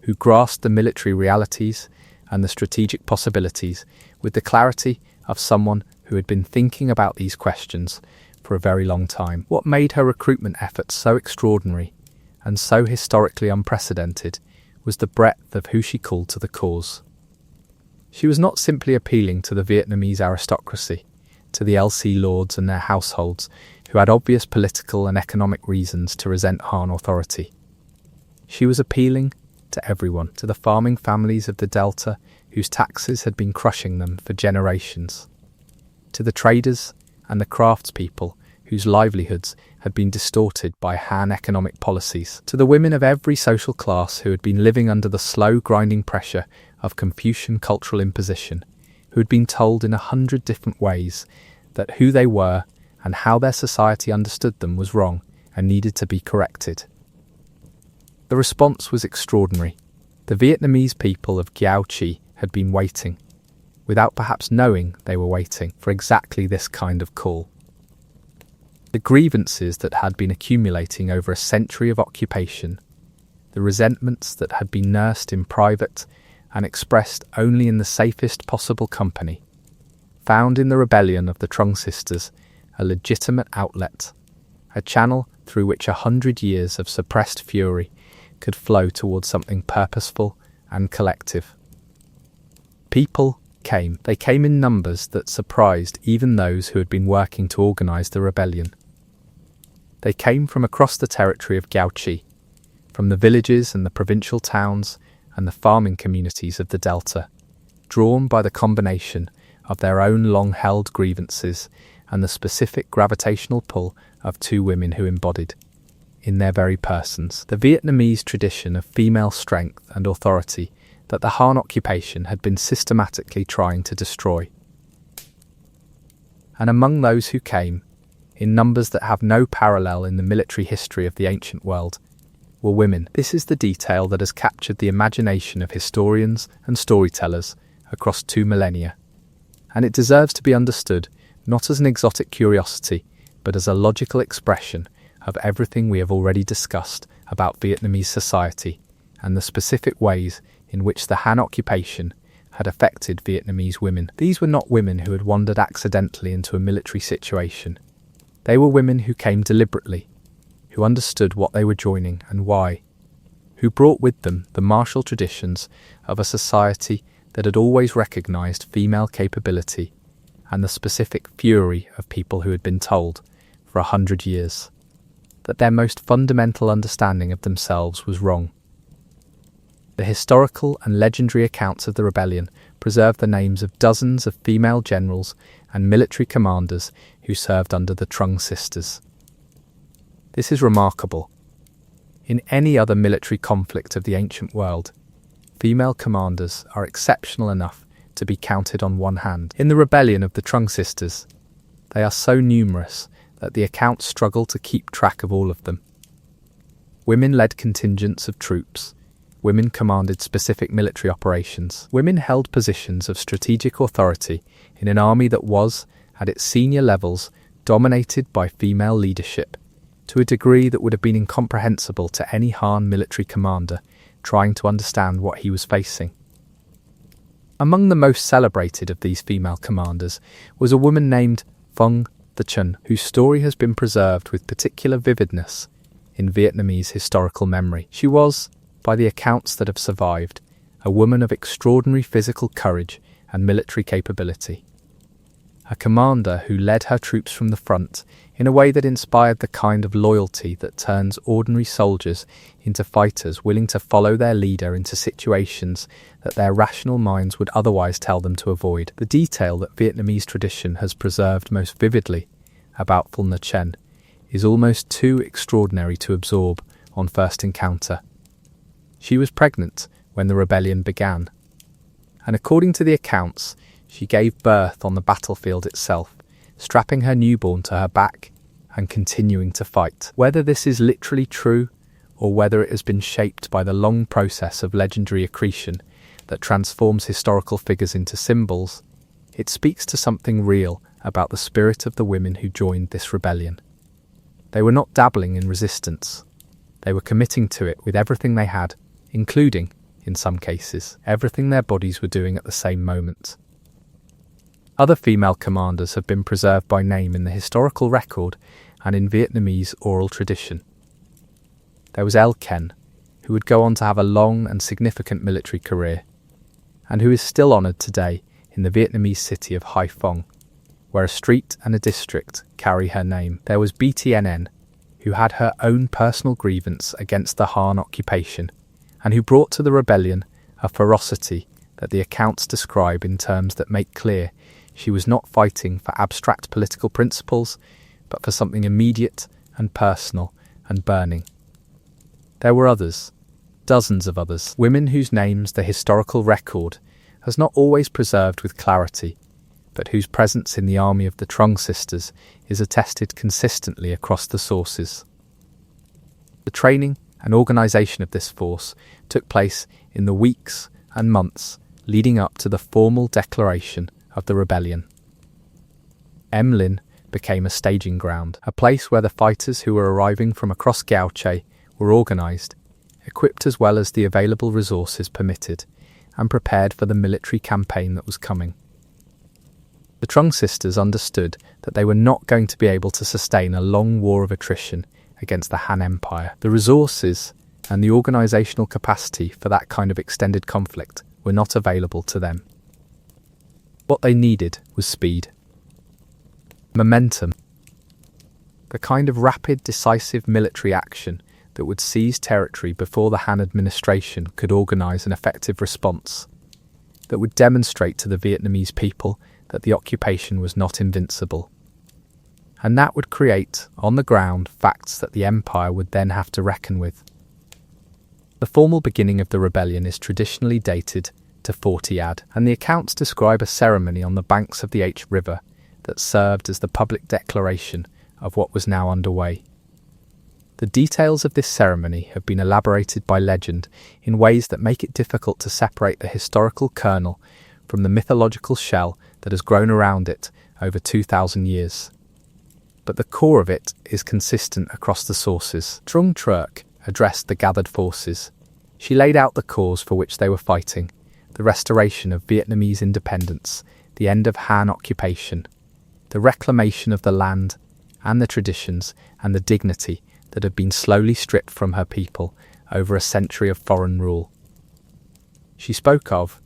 who grasped the military realities and the strategic possibilities with the clarity of someone who had been thinking about these questions for a very long time. What made her recruitment efforts so extraordinary and so historically unprecedented was the breadth of who she called to the cause. She was not simply appealing to the Vietnamese aristocracy, to the LC lords and their households who had obvious political and economic reasons to resent Han authority. She was appealing to everyone, to the farming families of the Delta whose taxes had been crushing them for generations, to the traders and the craftspeople whose livelihoods had been distorted by Han economic policies, to the women of every social class who had been living under the slow grinding pressure of Confucian cultural imposition, who had been told in 100 different ways that who they were and how their society understood them was wrong and needed to be corrected. The response was extraordinary. The Vietnamese people of Gyao Chi had been waiting, without perhaps knowing they were waiting, for exactly this kind of call. The grievances that had been accumulating over a century of occupation, the resentments that had been nursed in private and expressed only in the safest possible company, found in the rebellion of the Trung Sisters a legitimate outlet, a channel through which 100 years of suppressed fury could flow towards something purposeful and collective. People came. They came in numbers that surprised even those who had been working to organise the rebellion. They came from across the territory of Gyao Chi, from the villages and the provincial towns and the farming communities of the Delta, drawn by the combination of their own long-held grievances and the specific gravitational pull of two women who embodied, in their very persons, the Vietnamese tradition of female strength and authority that the Han occupation had been systematically trying to destroy. And among those who came, in numbers that have no parallel in the military history of the ancient world, were women. This is the detail that has captured the imagination of historians and storytellers across 2 millennia, and it deserves to be understood not as an exotic curiosity, but as a logical expression of everything we have already discussed about Vietnamese society and the specific ways in which the Han occupation had affected Vietnamese women. These were not women who had wandered accidentally into a military situation. They were women who came deliberately, who understood what they were joining and why, who brought with them the martial traditions of a society that had always recognized female capability and the specific fury of people who had been told, for 100 years, that their most fundamental understanding of themselves was wrong. The historical and legendary accounts of the rebellion preserve the names of dozens of female generals and military commanders who served under the Trung Sisters. This is remarkable. In any other military conflict of the ancient world, female commanders are exceptional enough to be counted on one hand. In the rebellion of the Trung Sisters, they are so numerous that the accounts struggle to keep track of all of them. Women led contingents of troops. Women commanded specific military operations. Women held positions of strategic authority in an army that was, at its senior levels, dominated by female leadership, to a degree that would have been incomprehensible to any Han military commander trying to understand what he was facing. Among the most celebrated of these female commanders was a woman named Phuong the Chun, whose story has been preserved with particular vividness in Vietnamese historical memory. She was, by the accounts that have survived, a woman of extraordinary physical courage and military capability. A commander who led her troops from the front in a way that inspired the kind of loyalty that turns ordinary soldiers into fighters willing to follow their leader into situations that their rational minds would otherwise tell them to avoid. The detail that Vietnamese tradition has preserved most vividly about Phuong the Chen is almost too extraordinary to absorb on first encounter. She was pregnant when the rebellion began, and according to the accounts, she gave birth on the battlefield itself, strapping her newborn to her back and continuing to fight. Whether this is literally true or whether it has been shaped by the long process of legendary accretion that transforms historical figures into symbols, it speaks to something real about the spirit of the women who joined this rebellion. They were not dabbling in resistance. They were committing to it with everything they had, including, in some cases, everything their bodies were doing at the same moment. Other female commanders have been preserved by name in the historical record and in Vietnamese oral tradition. There was El Ken, who would go on to have a long and significant military career, and who is still honoured today in the Vietnamese city of Hai Phong, where a street and a district carry her name. There was BTNN, who had her own personal grievance against the Han occupation, and who brought to the rebellion a ferocity that the accounts describe in terms that make clear she was not fighting for abstract political principles, but for something immediate and personal and burning. There were others, dozens of others, women whose names the historical record has not always preserved with clarity, but whose presence in the army of the Trung Sisters is attested consistently across the sources. The training and organisation of this force took place in the weeks and months leading up to the formal declaration of the rebellion. Em Lin became a staging ground, a place where the fighters who were arriving from across Gauche were organised, equipped as well as the available resources permitted, and prepared for the military campaign that was coming. The Trung Sisters understood that they were not going to be able to sustain a long war of attrition against the Han Empire. The resources and the organisational capacity for that kind of extended conflict were not available to them. What they needed was speed. Momentum. The kind of rapid, decisive military action that would seize territory before the Han administration could organise an effective response, that would demonstrate to the Vietnamese people that the occupation was not invincible. And that would create, on the ground, facts that the empire would then have to reckon with. The formal beginning of the rebellion is traditionally dated to 40 AD, and the accounts describe a ceremony on the banks of the H River that served as the public declaration of what was now underway. The details of this ceremony have been elaborated by legend in ways that make it difficult to separate the historical kernel from the mythological shell that has grown around it over 2,000 years. But the core of it is consistent across the sources. Trung addressed the gathered forces. She laid out the cause for which they were fighting: the restoration of Vietnamese independence, the end of Han occupation, the reclamation of the land and the traditions and the dignity that had been slowly stripped from her people over a century of foreign rule. She spoke of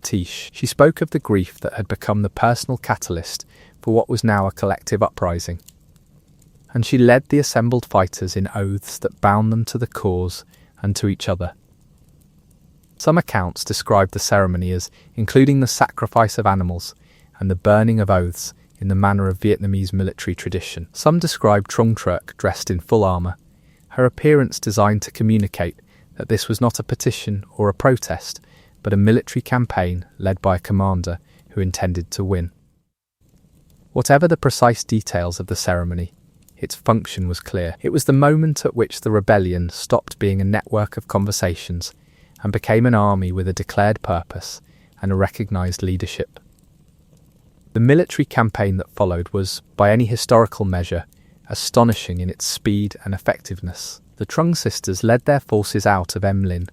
Tish. She spoke of the grief that had become the personal catalyst for what was now a collective uprising. And she led the assembled fighters in oaths that bound them to the cause and to each other. Some accounts describe the ceremony as including the sacrifice of animals and the burning of oaths in the manner of Vietnamese military tradition. Some describe Trung dressed in full armour, her appearance designed to communicate that this was not a petition or a protest, but a military campaign led by a commander who intended to win. Whatever the precise details of the ceremony, its function was clear. It was the moment at which the rebellion stopped being a network of conversations and became an army with a declared purpose and a recognised leadership. The military campaign that followed was, by any historical measure, astonishing in its speed and effectiveness. The Trung Sisters led their forces out of Em Linh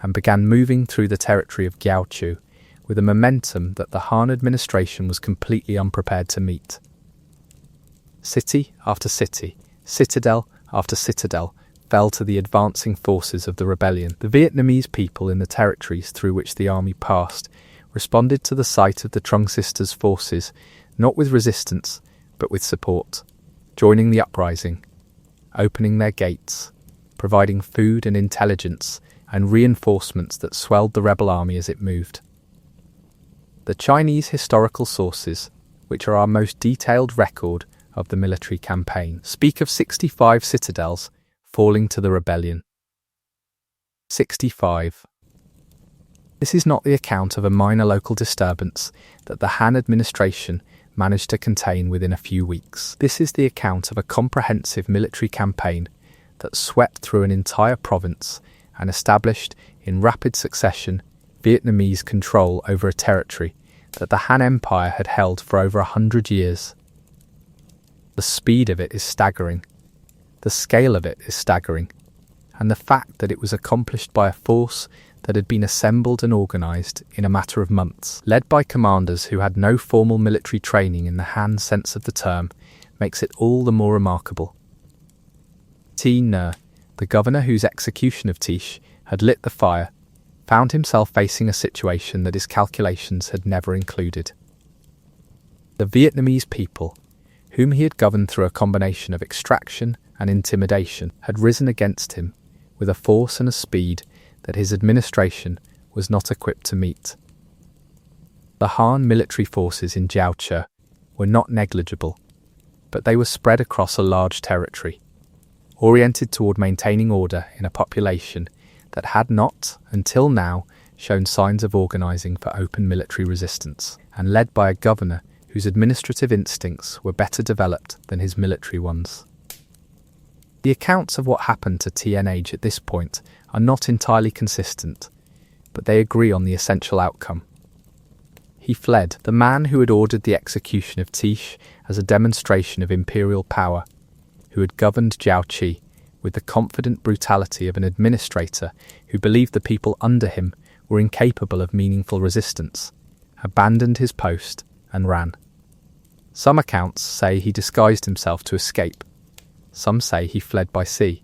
and began moving through the territory of Giao Chu with a momentum that the Han administration was completely unprepared to meet. City after city, citadel after citadel, fell to the advancing forces of the rebellion. The Vietnamese people in the territories through which the army passed responded to the sight of the Trung Sisters' forces not with resistance but with support, joining the uprising, opening their gates, providing food and intelligence and reinforcements that swelled the rebel army as it moved. The Chinese historical sources, which are our most detailed record of the military campaign, speak of 65 citadels falling to the rebellion. 65. This is not the account of a minor local disturbance that the Han administration managed to contain within a few weeks. This is the account of a comprehensive military campaign that swept through an entire province and established, in rapid succession, Vietnamese control over a territory that the Han Empire had held for over 100 years. The speed of it is staggering. The scale of it is staggering. And the fact that it was accomplished by a force that had been assembled and organised in a matter of months, led by commanders who had no formal military training in the Han sense of the term, makes it all the more remarkable. T. Ner, the governor whose execution of Tish had lit the fire, found himself facing a situation that his calculations had never included. The Vietnamese people, whom he had governed through a combination of extraction and intimidation, had risen against him with a force and a speed that his administration was not equipped to meet. The Han military forces in Giao Chu were not negligible, but they were spread across a large territory, oriented toward maintaining order in a population that had not, until now, shown signs of organising for open military resistance, and led by a governor whose administrative instincts were better developed than his military ones. The accounts of what happened to TNH at this point are not entirely consistent, but they agree on the essential outcome. He fled, the man who had ordered the execution of Tish as a demonstration of imperial power, who had governed Giao Chi with the confident brutality of an administrator who believed the people under him were incapable of meaningful resistance, abandoned his post and ran. Some accounts say he disguised himself to escape. Some say he fled by sea.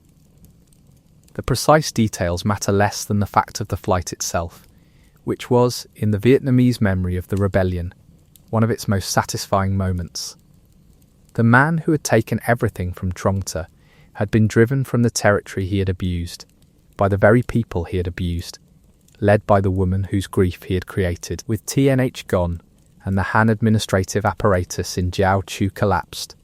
The precise details matter less than the fact of the flight itself, which was, in the Vietnamese memory of the rebellion, one of its most satisfying moments. The man who had taken everything from Trung had been driven from the territory he had abused, by the very people he had abused, led by the woman whose grief he had created. With TNH gone, and the Han administrative apparatus in Jiaochu collapsed,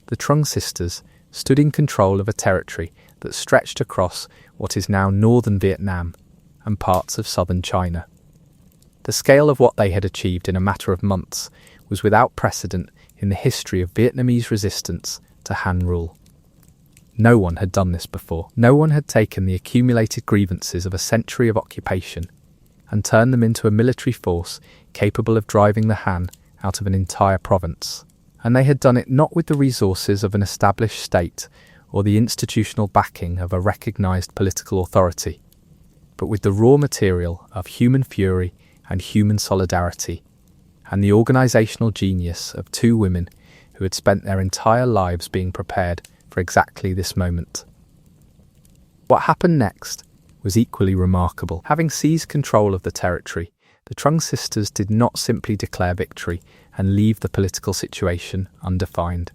the Trung Sisters stood in control of a territory that stretched across what is now northern Vietnam and parts of southern China. The scale of what they had achieved in a matter of months was without precedent in the history of Vietnamese resistance to Han rule. No one had done this before. No one had taken the accumulated grievances of a century of occupation and turned them into a military force capable of driving the Han out of an entire province. And they had done it not with the resources of an established state or the institutional backing of a recognised political authority, but with the raw material of human fury and human solidarity, and the organisational genius of two women who had spent their entire lives being prepared for exactly this moment. What happened next was equally remarkable. Having seized control of the territory, the Trung Sisters did not simply declare victory and leave the political situation undefined.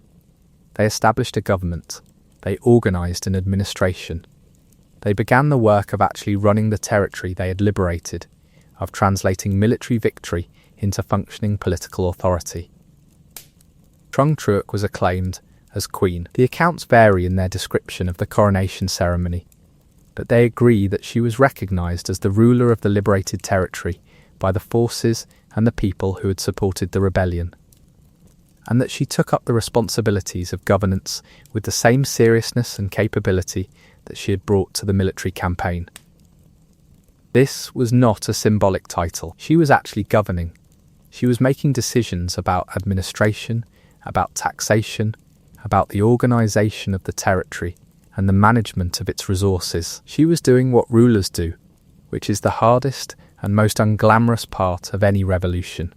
They established a government. They organised an administration. They began the work of actually running the territory they had liberated, of translating military victory into functioning political authority. Trung Truc was acclaimed as queen. The accounts vary in their description of the coronation ceremony, but they agree that she was recognised as the ruler of the liberated territory by the forces and the people who had supported the rebellion, and that she took up the responsibilities of governance with the same seriousness and capability that she had brought to the military campaign. This was not a symbolic title. She was actually governing. She was making decisions about administration, about taxation, about the organisation of the territory and the management of its resources. She was doing what rulers do, which is the hardest and most unglamorous part of any revolution,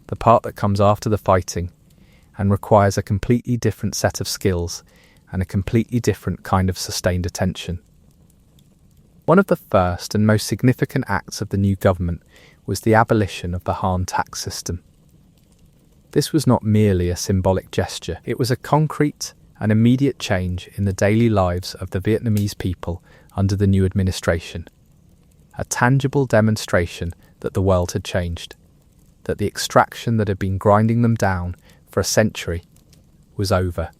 the part that comes after the fighting and requires a completely different set of skills and a completely different kind of sustained attention. One of the first and most significant acts of the new government was the abolition of the Han tax system. This was not merely a symbolic gesture, it was a concrete and immediate change in the daily lives of the Vietnamese people under the new administration. A tangible demonstration that the world had changed, that the extraction that had been grinding them down for a century was over,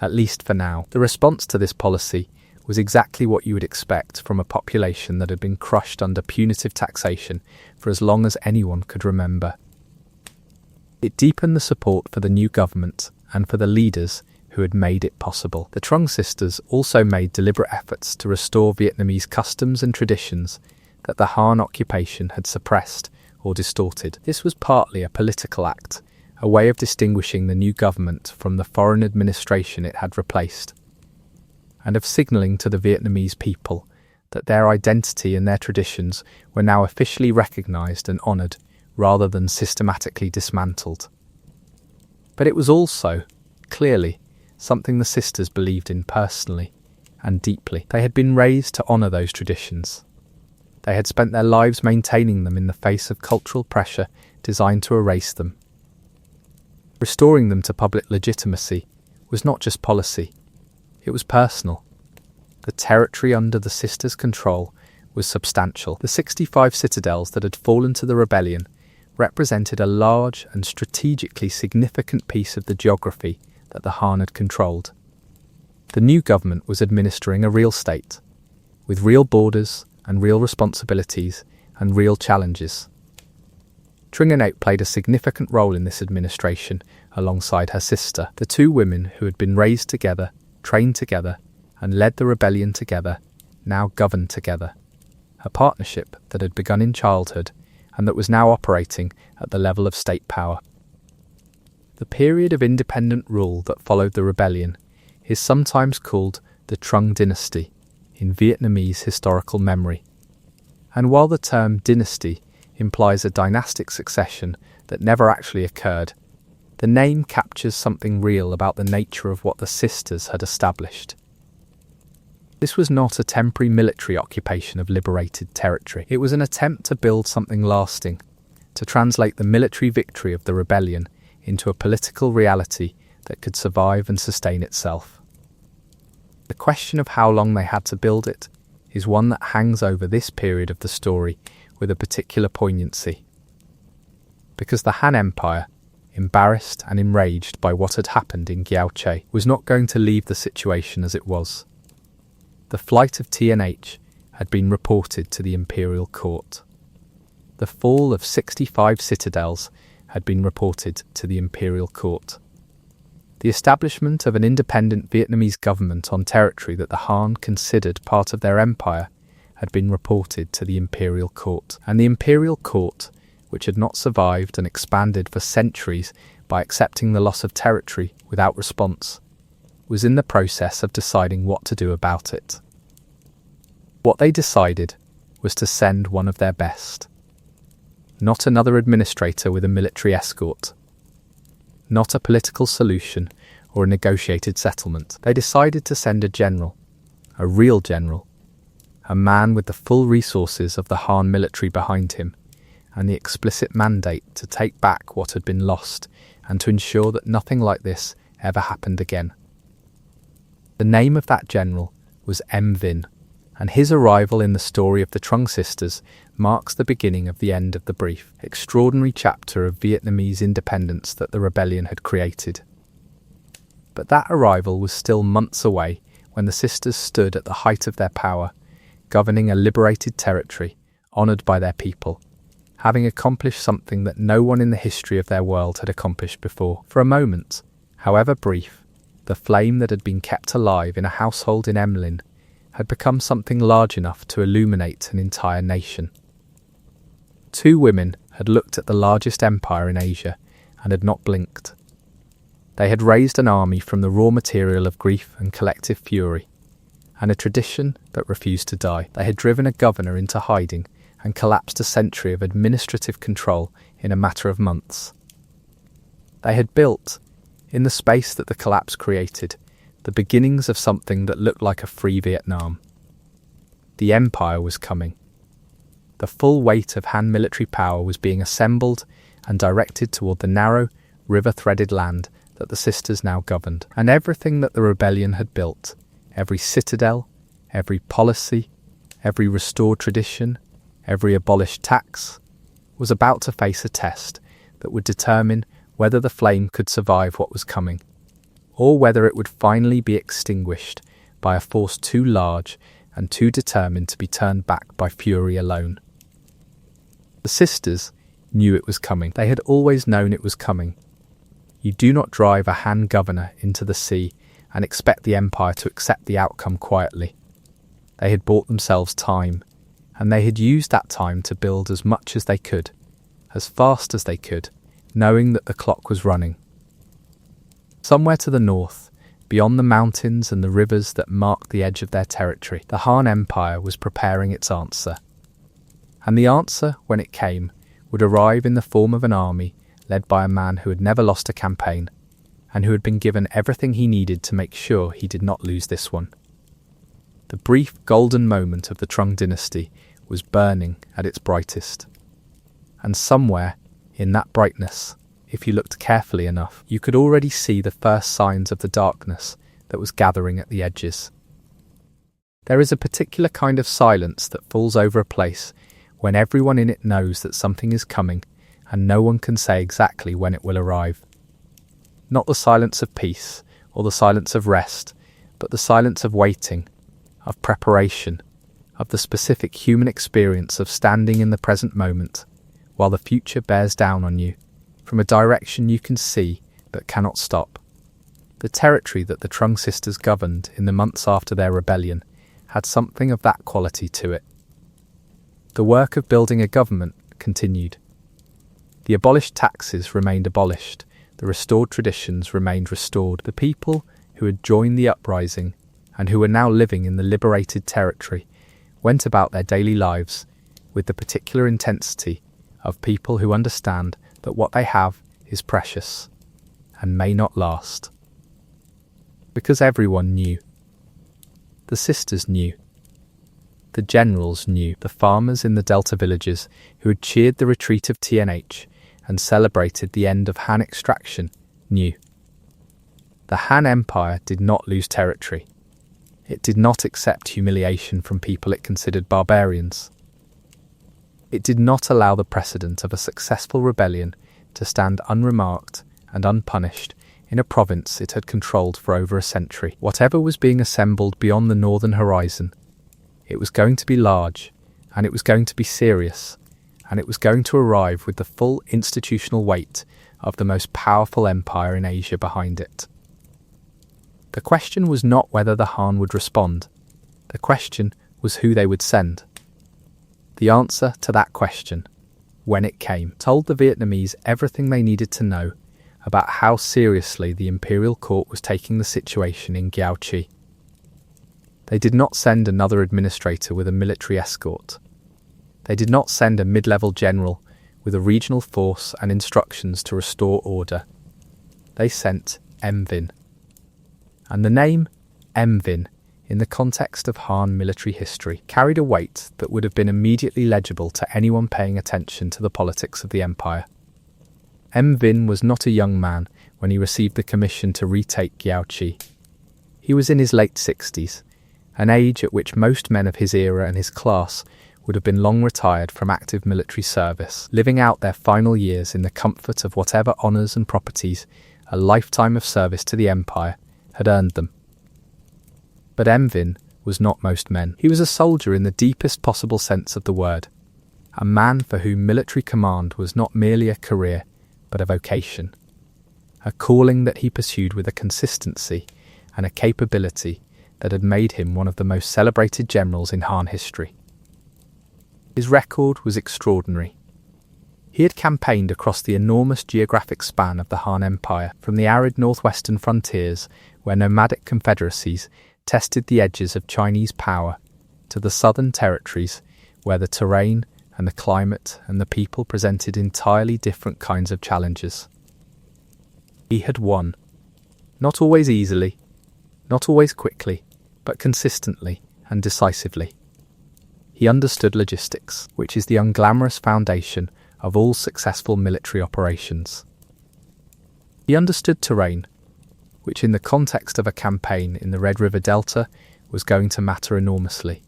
at least for now. The response to this policy was exactly what you would expect from a population that had been crushed under punitive taxation for as long as anyone could remember. It deepened the support for the new government and for the leaders who had made it possible. The Trung Sisters also made deliberate efforts to restore Vietnamese customs and traditions that the Han occupation had suppressed or distorted. This was partly a political act, a way of distinguishing the new government from the foreign administration it had replaced, and of signalling to the Vietnamese people that their identity and their traditions were now officially recognised and honoured rather than systematically dismantled. But it was also, clearly, something the sisters believed in personally and deeply. They had been raised to honour those traditions. They had spent their lives maintaining them in the face of cultural pressure designed to erase them. Restoring them to public legitimacy was not just policy, it was personal. The territory under the sisters' control was substantial. The 65 citadels that had fallen to the rebellion represented a large and strategically significant piece of the geography that the Han had controlled. The new government was administering a real state, with real borders and real responsibilities and real challenges. Tringanet played a significant role in this administration alongside her sister. The two women who had been raised together, trained together, and led the rebellion together, now governed together. A partnership that had begun in childhood and that was now operating at the level of state power. The period of independent rule that followed the rebellion is sometimes called the Trung dynasty in Vietnamese historical memory. And while the term dynasty implies a dynastic succession that never actually occurred, the name captures something real about the nature of what the sisters had established. This was not a temporary military occupation of liberated territory. It was an attempt to build something lasting, to translate the military victory of the rebellion into a political reality that could survive and sustain itself. The question of how long they had to build it is one that hangs over this period of the story with a particular poignancy. because the Han Empire, embarrassed and enraged by what had happened in Gyaoche, was not going to leave the situation as it was. The flight of TNH had been reported to the imperial court. The fall of 65 citadels had been reported to the imperial court. The establishment of an independent Vietnamese government on territory that the Han considered part of their empire had been reported to the imperial court. And the imperial court, which had not survived and expanded for centuries by accepting the loss of territory without response, was in the process of deciding what to do about it. What they decided was to send one of their best. Not another administrator with a military escort. Not a political solution or a negotiated settlement. They decided to send a general, a real general, a man with the full resources of the Han military behind him, and the explicit mandate to take back what had been lost and to ensure that nothing like this ever happened again. The name of that general was M. Vinh, and his arrival in the story of the Trung Sisters marks the beginning of the end of the brief, extraordinary chapter of Vietnamese independence that the rebellion had created. But that arrival was still months away when the sisters stood at the height of their power, governing a liberated territory, honoured by their people, having accomplished something that no one in the history of their world had accomplished before. For a moment, however brief, the flame that had been kept alive in a household in Emlyn had become something large enough to illuminate an entire nation. Two women had looked at the largest empire in Asia and had not blinked. They had raised an army from the raw material of grief and collective fury, and a tradition that refused to die. They had driven a governor into hiding and collapsed a century of administrative control in a matter of months. They had built, in the space that the collapse created, the beginnings of something that looked like a free Vietnam. The empire was coming. The full weight of Han military power was being assembled and directed toward the narrow, river-threaded land that the sisters now governed. And everything that the rebellion had built, every citadel, every policy, every restored tradition, every abolished tax, was about to face a test that would determine whether the flame could survive what was coming, or whether it would finally be extinguished by a force too large and too determined to be turned back by fury alone. The sisters knew it was coming. They had always known it was coming. You do not drive a Han governor into the sea and expect the empire to accept the outcome quietly. They had bought themselves time, and they had used that time to build as much as they could, as fast as they could, knowing that the clock was running. Somewhere to the north, beyond the mountains and the rivers that marked the edge of their territory, the Han Empire was preparing its answer. And the answer, when it came, would arrive in the form of an army led by a man who had never lost a campaign, and who had been given everything he needed to make sure he did not lose this one. The brief golden moment of the Trung dynasty was burning at its brightest. And somewhere, in that brightness, if you looked carefully enough, you could already see the first signs of the darkness that was gathering at the edges. There is a particular kind of silence that falls over a place when everyone in it knows that something is coming and no one can say exactly when it will arrive. Not the silence of peace or the silence of rest, but the silence of waiting, of preparation, of the specific human experience of standing in the present moment while the future bears down on you from a direction you can see but cannot stop. The territory that the Trung sisters governed in the months after their rebellion had something of that quality to it. The work of building a government continued. The abolished taxes remained abolished, the restored traditions remained restored. The people who had joined the uprising and who were now living in the liberated territory went about their daily lives with the particular intensity of people who understand that what they have is precious and may not last. Because everyone knew. The sisters knew. The generals knew. The farmers in the Delta villages who had cheered the retreat of TNH and celebrated the end of Han extraction knew. The Han Empire did not lose territory. It did not accept humiliation from people it considered barbarians. It did not allow the precedent of a successful rebellion to stand unremarked and unpunished in a province it had controlled for over a century. Whatever was being assembled beyond the northern horizon, it was going to be large, and it was going to be serious, and it was going to arrive with the full institutional weight of the most powerful empire in Asia behind it. The question was not whether the Han would respond. The question was who they would send. The answer to that question, when it came, told the Vietnamese everything they needed to know about how seriously the imperial court was taking the situation in Gyaochi. They did not send another administrator with a military escort. They did not send a mid-level general with a regional force and instructions to restore order. They sent Vin. And the name Vin, in the context of Han military history, carried a weight that would have been immediately legible to anyone paying attention to the politics of the empire. Vin was not a young man when he received the commission to retake Gyaochi. He was in his late 60s, an age at which most men of his era and his class would have been long retired from active military service, living out their final years in the comfort of whatever honours and properties a lifetime of service to the empire had earned them. But Vin was not most men. He was a soldier in the deepest possible sense of the word, a man for whom military command was not merely a career, but a vocation, a calling that he pursued with a consistency and a capability that had made him one of the most celebrated generals in Han history. His record was extraordinary. He had campaigned across the enormous geographic span of the Han Empire, from the arid northwestern frontiers where nomadic confederacies tested the edges of Chinese power, to the southern territories where the terrain and the climate and the people presented entirely different kinds of challenges. He had won, not always easily, not always quickly, but consistently and decisively. He understood logistics, which is the unglamorous foundation of all successful military operations. He understood terrain, which in the context of a campaign in the Red River Delta was going to matter enormously.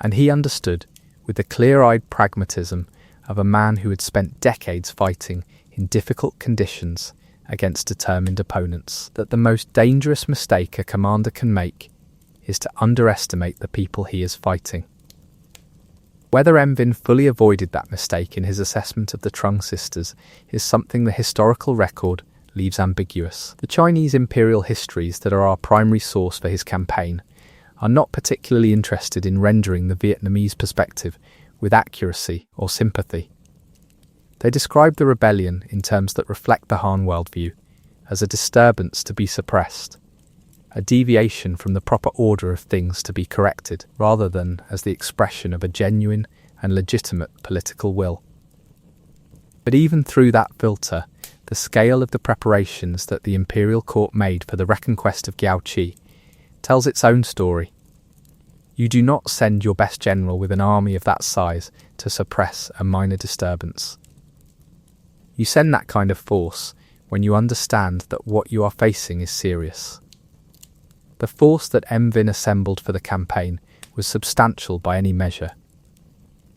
And he understood, with the clear-eyed pragmatism of a man who had spent decades fighting in difficult conditions against determined opponents, that the most dangerous mistake a commander can make is to underestimate the people he is fighting. Whether Vin fully avoided that mistake in his assessment of the Trung Sisters is something the historical record leaves ambiguous. The Chinese imperial histories that are our primary source for his campaign are not particularly interested in rendering the Vietnamese perspective with accuracy or sympathy. They describe the rebellion in terms that reflect the Han worldview as a disturbance to be suppressed, a deviation from the proper order of things to be corrected, rather than as the expression of a genuine and legitimate political will. But even through that filter, the scale of the preparations that the imperial court made for the reconquest of Gyaochi tells its own story. You do not send your best general with an army of that size to suppress a minor disturbance. You send that kind of force when you understand that what you are facing is serious. The force that Vin assembled for the campaign was substantial by any measure.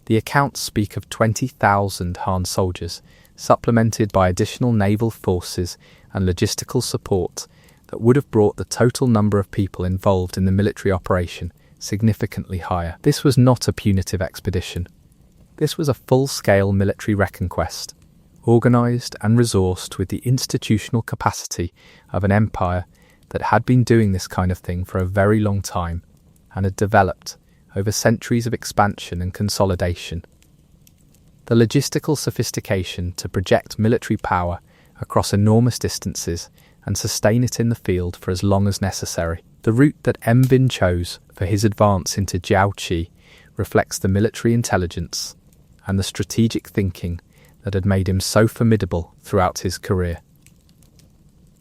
The accounts speak of 20,000 Han soldiers, supplemented by additional naval forces and logistical support that would have brought the total number of people involved in the military operation significantly higher. This was not a punitive expedition. This was a full-scale military reconquest, organised and resourced with the institutional capacity of an empire that had been doing this kind of thing for a very long time and had developed over centuries of expansion and consolidation. The logistical sophistication to project military power across enormous distances and sustain it in the field for as long as necessary. The route that Vin chose for his advance into Jiaoqi reflects the military intelligence and the strategic thinking that had made him so formidable throughout his career.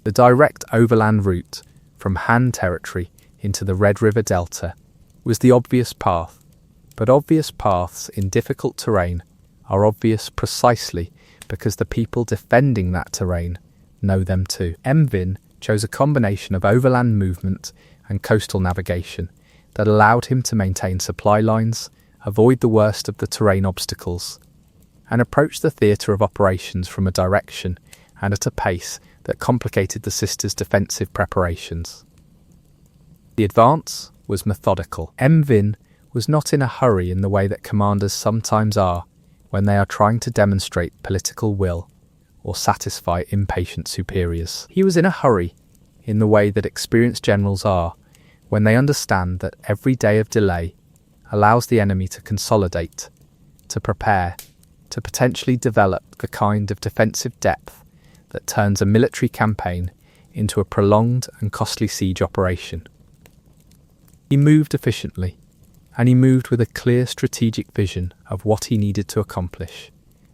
The direct overland route from Han territory into the Red River Delta was the obvious path, but obvious paths in difficult terrain are obvious precisely because the people defending that terrain know them too. Vin chose a combination of overland movement and coastal navigation that allowed him to maintain supply lines, avoid the worst of the terrain obstacles, and approached the theatre of operations from a direction and at a pace that complicated the sisters' defensive preparations. The advance was methodical. Vin was not in a hurry in the way that commanders sometimes are when they are trying to demonstrate political will or satisfy impatient superiors. He was in a hurry in the way that experienced generals are when they understand that every day of delay allows the enemy to consolidate, to prepare, to potentially develop the kind of defensive depth that turns a military campaign into a prolonged and costly siege operation. He moved efficiently, and he moved with a clear strategic vision of what he needed to accomplish,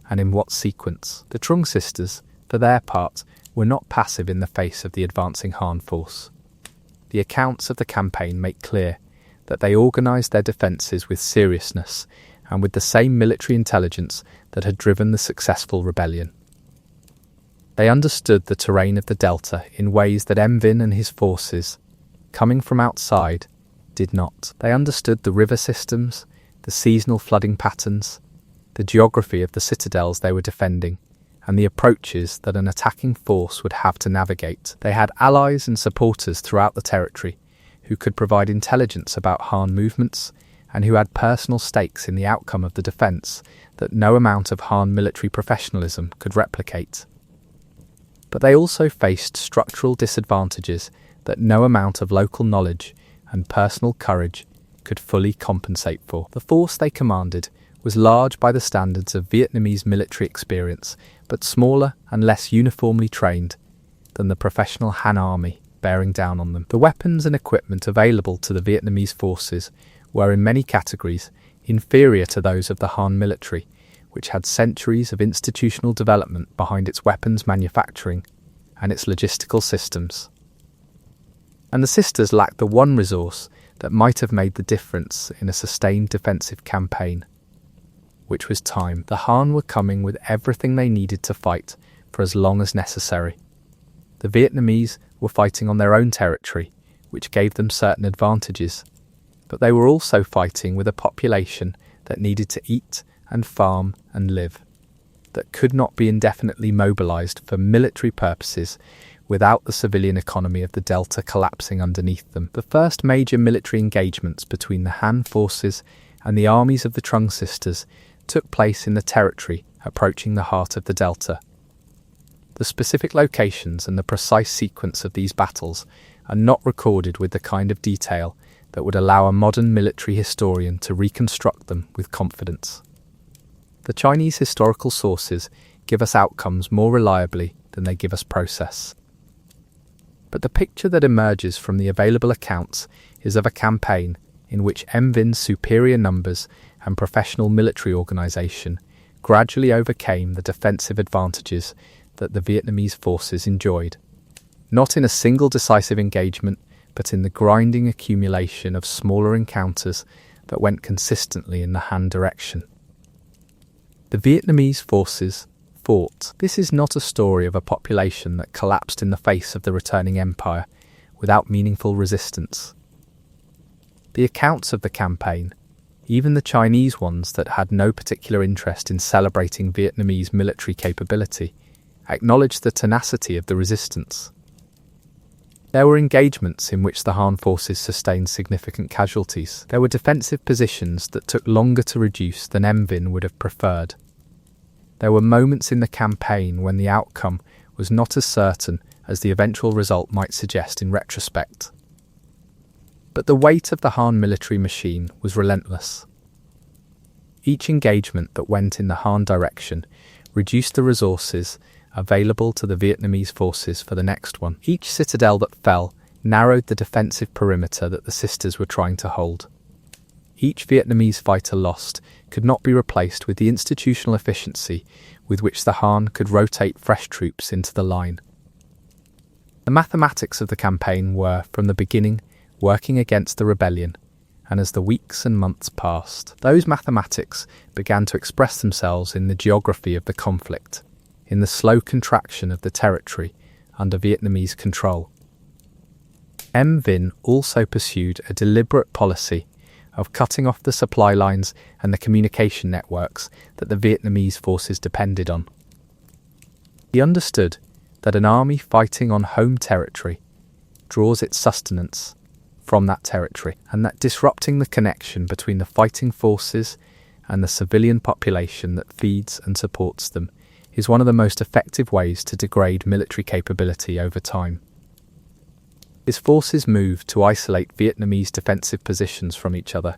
and in what sequence. The Trung Sisters, for their part, were not passive in the face of the advancing Han force. The accounts of the campaign make clear that they organised their defences with seriousness and with the same military intelligence that had driven the successful rebellion. They understood the terrain of the Delta in ways that Vin and his forces, coming from outside, did not. They understood the river systems, the seasonal flooding patterns, the geography of the citadels they were defending, and the approaches that an attacking force would have to navigate. They had allies and supporters throughout the territory who could provide intelligence about Han movements and who had personal stakes in the outcome of the defence that no amount of Han military professionalism could replicate. But they also faced structural disadvantages that no amount of local knowledge and personal courage could fully compensate for. The force they commanded was large by the standards of Vietnamese military experience, but smaller and less uniformly trained than the professional Han army bearing down on them. The weapons and equipment available to the Vietnamese forces were in many categories inferior to those of the Han military, which had centuries of institutional development behind its weapons manufacturing and its logistical systems. And the sisters lacked the one resource that might have made the difference in a sustained defensive campaign, which was time. The Han were coming with everything they needed to fight for as long as necessary. The Vietnamese were fighting on their own territory, which gave them certain advantages, but they were also fighting with a population that needed to eat and farm and live, that could not be indefinitely mobilized for military purposes without the civilian economy of the Delta collapsing underneath them. The first major military engagements between the Han forces and the armies of the Trung Sisters took place in the territory approaching the heart of the Delta. The specific locations and the precise sequence of these battles are not recorded with the kind of detail that would allow a modern military historian to reconstruct them with confidence. The Chinese historical sources give us outcomes more reliably than they give us process. But the picture that emerges from the available accounts is of a campaign in which Vin's superior numbers and professional military organisation gradually overcame the defensive advantages that the Vietnamese forces enjoyed, not in a single decisive engagement, but in the grinding accumulation of smaller encounters that went consistently in the Han direction. The Vietnamese forces fought. This is not a story of a population that collapsed in the face of the returning empire without meaningful resistance. The accounts of the campaign, even the Chinese ones that had no particular interest in celebrating Vietnamese military capability, acknowledged the tenacity of the resistance. There were engagements in which the Han forces sustained significant casualties. There were defensive positions that took longer to reduce than Vin would have preferred. There were moments in the campaign when the outcome was not as certain as the eventual result might suggest in retrospect. But the weight of the Han military machine was relentless. Each engagement that went in the Han direction reduced the resources available to the Vietnamese forces for the next one. Each citadel that fell narrowed the defensive perimeter that the sisters were trying to hold. Each Vietnamese fighter lost could not be replaced with the institutional efficiency with which the Han could rotate fresh troops into the line. The mathematics of the campaign were, from the beginning, working against the rebellion, and as the weeks and months passed, those mathematics began to express themselves in the geography of the conflict, in the slow contraction of the territory under Vietnamese control. Vin also pursued a deliberate policy of cutting off the supply lines and the communication networks that the Vietnamese forces depended on. He understood that an army fighting on home territory draws its sustenance from that territory, and that disrupting the connection between the fighting forces and the civilian population that feeds and supports them is one of the most effective ways to degrade military capability over time. His forces moved to isolate Vietnamese defensive positions from each other,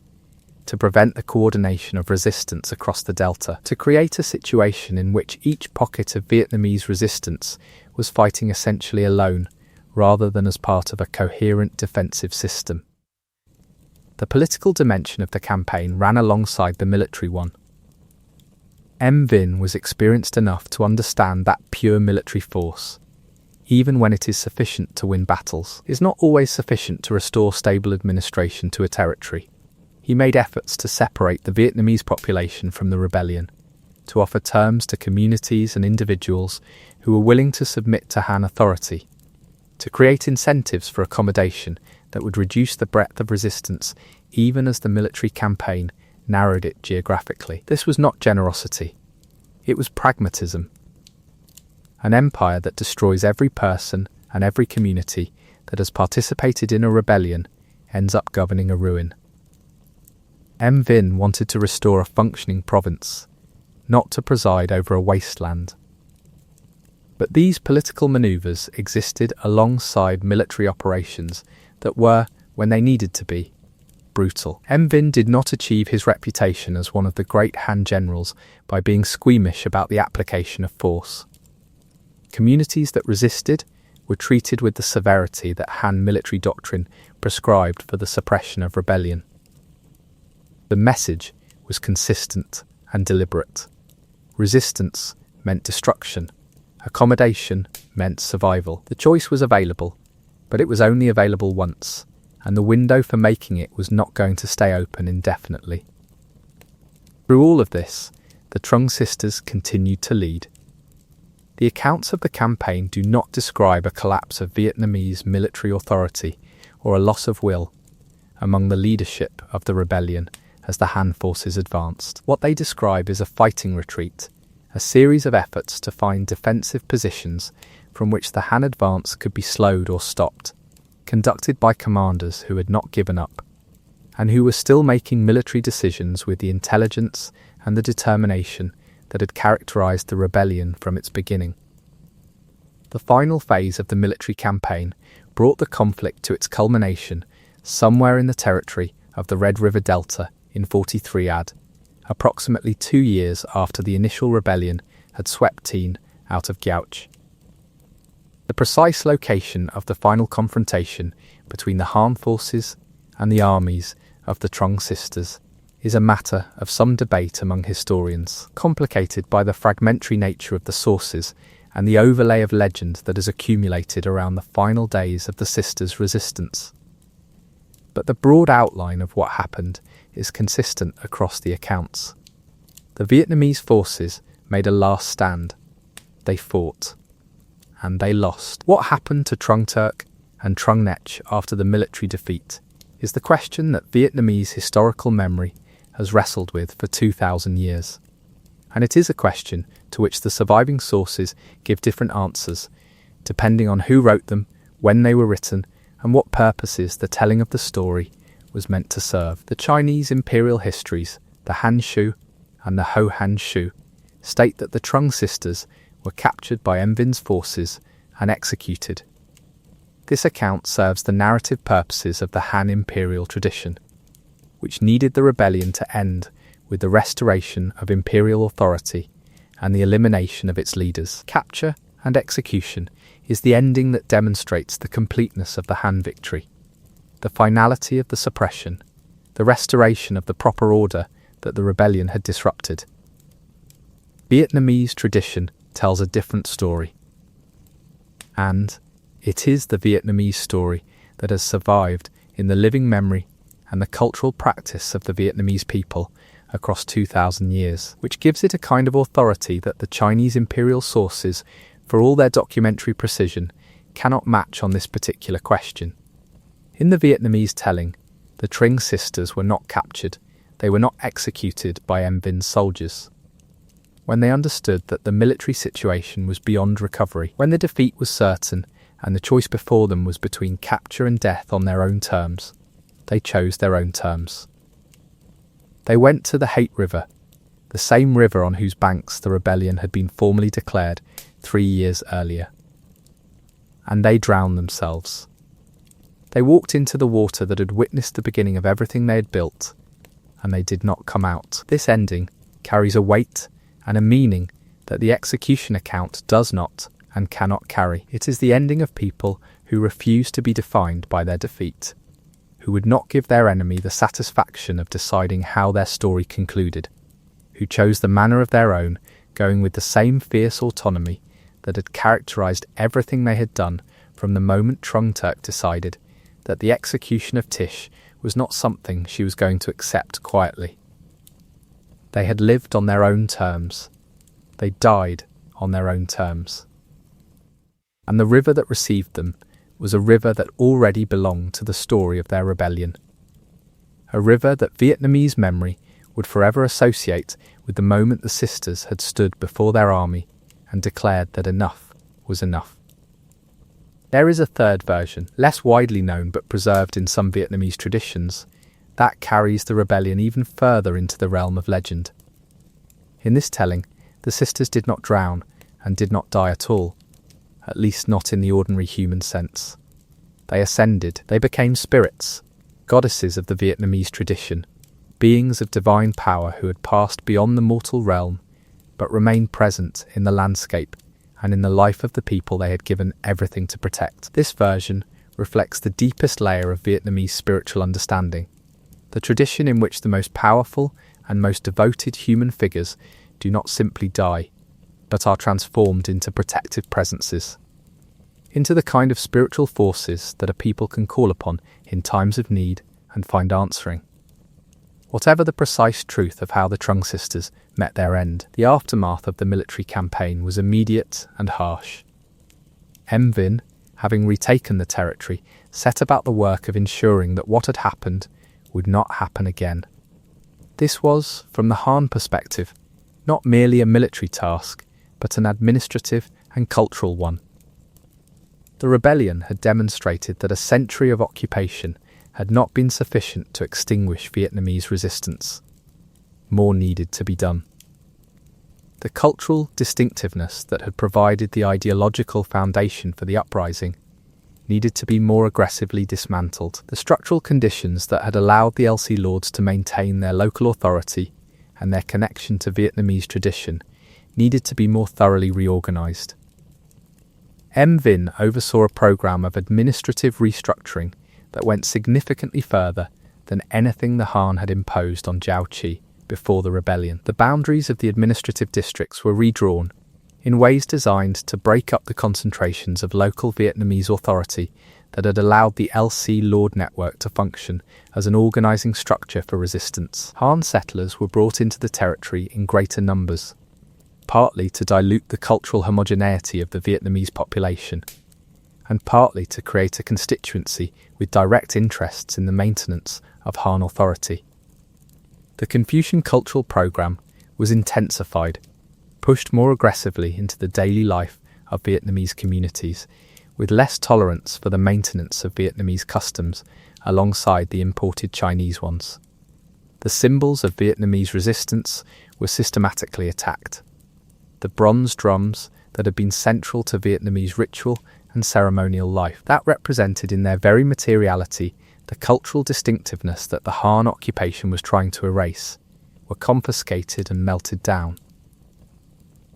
to prevent the coordination of resistance across the delta, to create a situation in which each pocket of Vietnamese resistance was fighting essentially alone, rather than as part of a coherent defensive system. The political dimension of the campaign ran alongside the military one. M. Vinh was experienced enough to understand that pure military force, even when it is sufficient to win battles, is not always sufficient to restore stable administration to a territory. He made efforts to separate the Vietnamese population from the rebellion, to offer terms to communities and individuals who were willing to submit to Han authority, to create incentives for accommodation that would reduce the breadth of resistance even as the military campaign narrowed it geographically. This was not generosity. It was pragmatism. An empire that destroys every person and every community that has participated in a rebellion ends up governing a ruin. M. Vinh wanted to restore a functioning province, not to preside over a wasteland. But these political manoeuvres existed alongside military operations that were, when they needed to be, brutal. M. Vinh did not achieve his reputation as one of the great Han generals by being squeamish about the application of force. Communities that resisted were treated with the severity that Han military doctrine prescribed for the suppression of rebellion. The message was consistent and deliberate. Resistance meant destruction. Accommodation meant survival. The choice was available, but it was only available once, and the window for making it was not going to stay open indefinitely. Through all of this, the Trung Sisters continued to lead. The accounts of the campaign do not describe a collapse of Vietnamese military authority or a loss of will among the leadership of the rebellion as the Han forces advanced. What they describe is a fighting retreat, a series of efforts to find defensive positions from which the Han advance could be slowed or stopped, conducted by commanders who had not given up, and who were still making military decisions with the intelligence and the determination that had characterized the rebellion from its beginning. The final phase of the military campaign brought the conflict to its culmination somewhere in the territory of the Red River Delta in 43 AD, approximately 2 years after the initial rebellion had swept Teen out of Gouch. The precise location of the final confrontation between the Han forces and the armies of the Trung Sisters is a matter of some debate among historians, complicated by the fragmentary nature of the sources and the overlay of legend that has accumulated around the final days of the sisters' resistance. But the broad outline of what happened is consistent across the accounts. The Vietnamese forces made a last stand. They fought. And they lost. What happened to Trung Turc and Trung Nech after the military defeat is the question that Vietnamese historical memory has wrestled with for 2,000 years. And it is a question to which the surviving sources give different answers, depending on who wrote them, when they were written, and what purposes the telling of the story was meant to serve. The Chinese imperial histories, the Han Shu and the Ho Han Shu, state that the Trung Sisters were captured by M. Vinh's forces and executed. This account serves the narrative purposes of the Han imperial tradition, which needed the rebellion to end with the restoration of imperial authority and the elimination of its leaders. Capture and execution is the ending that demonstrates the completeness of the Han victory, the finality of the suppression, the restoration of the proper order that the rebellion had disrupted. Vietnamese tradition tells a different story. And it is the Vietnamese story that has survived in the living memory and the cultural practice of the Vietnamese people across 2,000 years, which gives it a kind of authority that the Chinese imperial sources, for all their documentary precision, cannot match on this particular question. In the Vietnamese telling, The Trung Sisters were not captured, they were not executed by Vin's soldiers. When they understood that the military situation was beyond recovery, when the defeat was certain and the choice before them was between capture and death on their own terms, they chose their own terms. They went to the Hate River, the same river on whose banks the rebellion had been formally declared 3 years earlier. And they drowned themselves. They walked into the water that had witnessed the beginning of everything they had built, and they did not come out. This ending carries a weight and a meaning that the execution account does not and cannot carry. It is the ending of people who refuse to be defined by their defeat, who would not give their enemy the satisfaction of deciding how their story concluded, who chose the manner of their own, going with the same fierce autonomy that had characterized everything they had done from the moment Trung Turk decided that the execution of Tish was not something she was going to accept quietly. They had lived on their own terms. They died on their own terms. And the river that received them was a river that already belonged to the story of their rebellion. A river that Vietnamese memory would forever associate with the moment the sisters had stood before their army and declared that enough was enough. There is a third version, less widely known but preserved in some Vietnamese traditions, that carries the rebellion even further into the realm of legend. In this telling, the sisters did not drown and did not die at all, at least not in the ordinary human sense. They ascended, they became spirits, goddesses of the Vietnamese tradition, beings of divine power who had passed beyond the mortal realm, but remained present in the landscape and in the life of the people they had given everything to protect. This version reflects the deepest layer of Vietnamese spiritual understanding, the tradition in which the most powerful and most devoted human figures do not simply die, but are transformed into protective presences, into the kind of spiritual forces that a people can call upon in times of need and find answering. Whatever the precise truth of how the Trung Sisters met their end, the aftermath of the military campaign was immediate and harsh. Vin, having retaken the territory, set about the work of ensuring that what had happened would not happen again. This was, from the Han perspective, not merely a military task, but an administrative and cultural one. The rebellion had demonstrated that a century of occupation had not been sufficient to extinguish Vietnamese resistance. More needed to be done. The cultural distinctiveness that had provided the ideological foundation for the uprising needed to be more aggressively dismantled. The structural conditions that had allowed the LC Lords to maintain their local authority and their connection to Vietnamese tradition needed to be more thoroughly reorganised. Vin oversaw a programme of administrative restructuring that went significantly further than anything the Han had imposed on Jiao Qi before the rebellion. The boundaries of the administrative districts were redrawn in ways designed to break up the concentrations of local Vietnamese authority that had allowed the LC Lord network to function as an organising structure for resistance. Han settlers were brought into the territory in greater numbers, partly to dilute the cultural homogeneity of the Vietnamese population, and partly to create a constituency with direct interests in the maintenance of Han authority. The Confucian cultural program was intensified, pushed more aggressively into the daily life of Vietnamese communities, with less tolerance for the maintenance of Vietnamese customs alongside the imported Chinese ones. The symbols of Vietnamese resistance were systematically attacked. The bronze drums that had been central to Vietnamese ritual and ceremonial life, that represented in their very materiality the cultural distinctiveness that the Han occupation was trying to erase, were confiscated and melted down.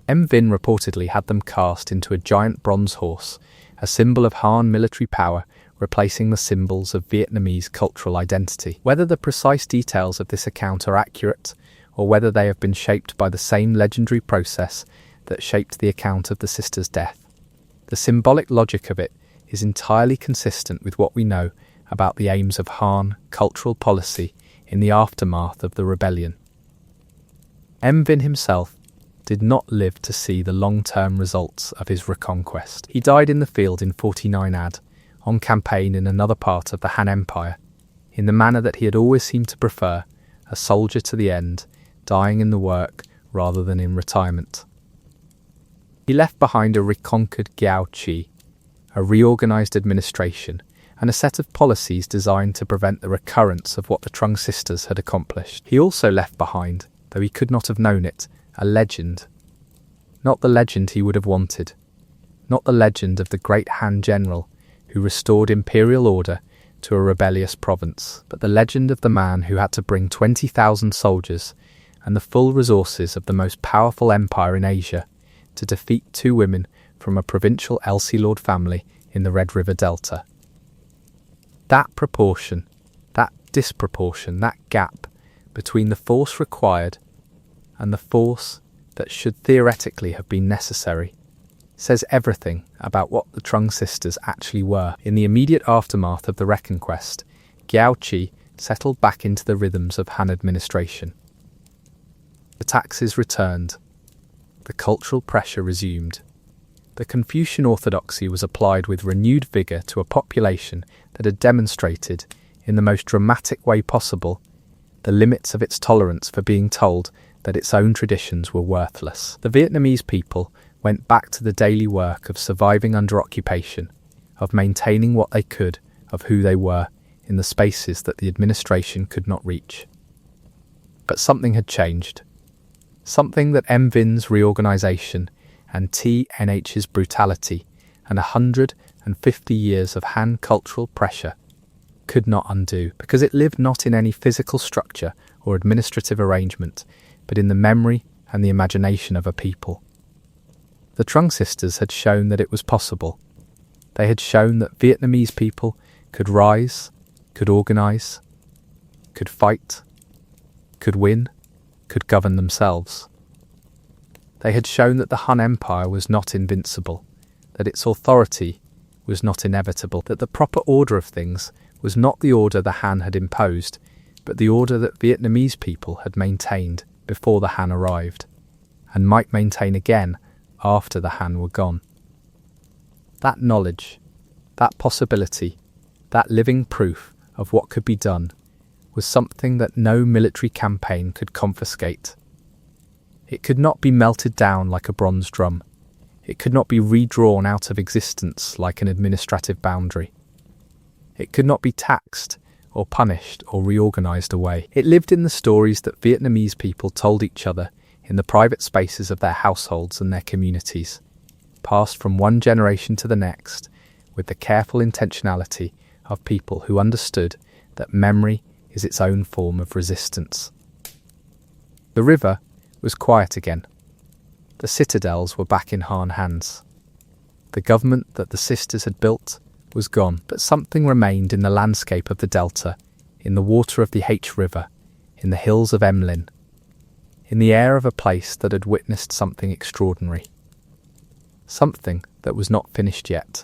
Vin reportedly had them cast into a giant bronze horse, a symbol of Han military power, replacing the symbols of Vietnamese cultural identity. Whether the precise details of this account are accurate, or whether they have been shaped by the same legendary process that shaped the account of the sisters' death, the symbolic logic of it is entirely consistent with what we know about the aims of Han cultural policy in the aftermath of the rebellion. Vin himself did not live to see the long-term results of his reconquest. He died in the field in 49 AD, on campaign in another part of the Han Empire, in the manner that he had always seemed to prefer, a soldier to the end, dying in the work rather than in retirement. He left behind a reconquered Gao-chi, a reorganized administration, and a set of policies designed to prevent the recurrence of what the Trung Sisters had accomplished. He also left behind, though he could not have known it, a legend. Not the legend he would have wanted. Not the legend of the great Han general who restored imperial order to a rebellious province, but the legend of the man who had to bring 20,000 soldiers and the full resources of the most powerful empire in Asia to defeat two women from a provincial Elsie Lord family in the Red River Delta. That proportion, that disproportion, that gap between the force required and the force that should theoretically have been necessary says everything about what the Trung Sisters actually were. In the immediate aftermath of the Reconquest, Gao-chi settled back into the rhythms of Han administration. The taxes returned. The cultural pressure resumed. The Confucian orthodoxy was applied with renewed vigour to a population that had demonstrated, in the most dramatic way possible, the limits of its tolerance for being told that its own traditions were worthless. The Vietnamese people went back to the daily work of surviving under occupation, of maintaining what they could of who they were in the spaces that the administration could not reach. But something had changed. Something that M. Vin's reorganisation and T. N.H.'s brutality and 150 years of Han cultural pressure could not undo, because it lived not in any physical structure or administrative arrangement, but in the memory and the imagination of a people. The Trung Sisters had shown that it was possible. They had shown that Vietnamese people could rise, could organise, could fight, could win, could govern themselves. They had shown that the Han Empire was not invincible, that its authority was not inevitable, that the proper order of things was not the order the Han had imposed, but the order that Vietnamese people had maintained before the Han arrived, and might maintain again after the Han were gone. That knowledge, that possibility, that living proof of what could be done, was something that no military campaign could confiscate. It could not be melted down like a bronze drum. It could not be redrawn out of existence like an administrative boundary. It could not be taxed or punished or reorganised away. It lived in the stories that Vietnamese people told each other in the private spaces of their households and their communities, passed from one generation to the next with the careful intentionality of people who understood that memory is its own form of resistance. The river was quiet again. The citadels were back in Han hands. The government that the sisters had built was gone, but something remained in the landscape of the delta, in the water of the H River, in the hills of Emlyn, in the air of a place that had witnessed something extraordinary. Something that was not finished yet.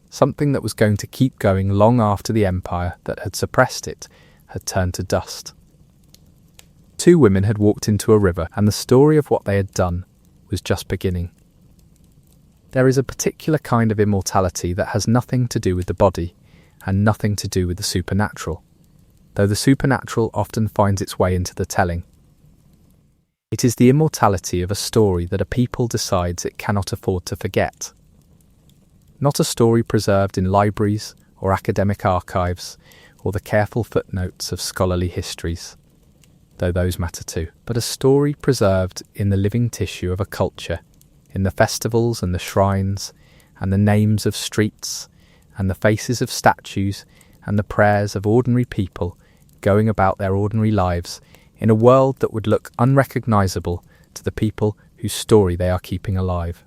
Something that was going to keep going long after the empire that had suppressed it had turned to dust. Two women had walked into a river, and the story of what they had done was just beginning. There is a particular kind of immortality that has nothing to do with the body and nothing to do with the supernatural, though the supernatural often finds its way into the telling. It is the immortality of a story that a people decides it cannot afford to forget. Not a story preserved in libraries or academic archives or the careful footnotes of scholarly histories, though those matter too, but a story preserved in the living tissue of a culture, in the festivals and the shrines, and the names of streets, and the faces of statues, and the prayers of ordinary people going about their ordinary lives in a world that would look unrecognisable to the people whose story they are keeping alive.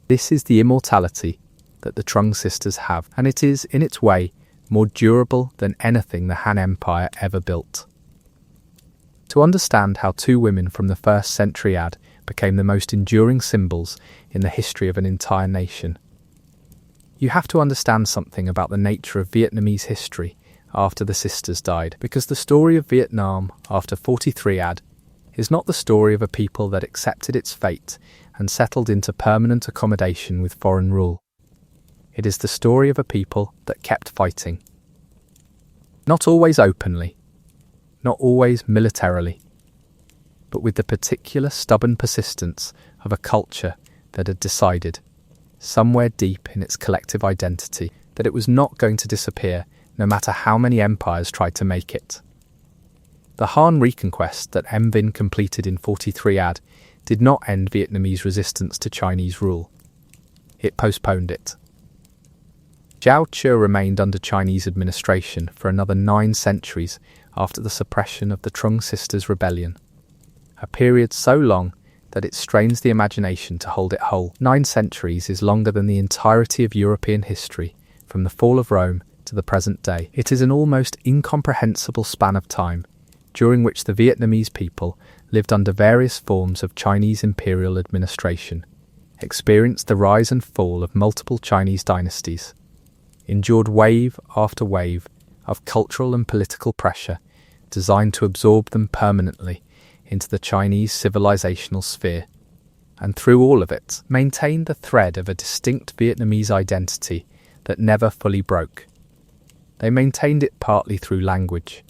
This is the immortality that the Trung Sisters have, and it is, in its way, more durable than anything the Han Empire ever built. To understand how two women from the 1st century AD became the most enduring symbols in the history of an entire nation, you have to understand something about the nature of Vietnamese history after the sisters died, because the story of Vietnam after 43 AD is not the story of a people that accepted its fate and settled into permanent accommodation with foreign rule. It is the story of a people that kept fighting. Not always openly, not always militarily, but with the particular stubborn persistence of a culture that had decided, somewhere deep in its collective identity, that it was not going to disappear no matter how many empires tried to make it. The Han reconquest that Em Vinh completed in 43 AD did not end Vietnamese resistance to Chinese rule. It postponed it. Giao Chua remained under Chinese administration for another 9 centuries after the suppression of the Trung Sisters rebellion, a period so long that it strains the imagination to hold it whole. 9 centuries is longer than the entirety of European history, from the fall of Rome to the present day. It is an almost incomprehensible span of time, during which the Vietnamese people lived under various forms of Chinese imperial administration, experienced the rise and fall of multiple Chinese dynasties, endured wave after wave of cultural and political pressure designed to absorb them permanently into the Chinese civilizational sphere, and through all of it, maintained the thread of a distinct Vietnamese identity that never fully broke. They maintained it partly through language.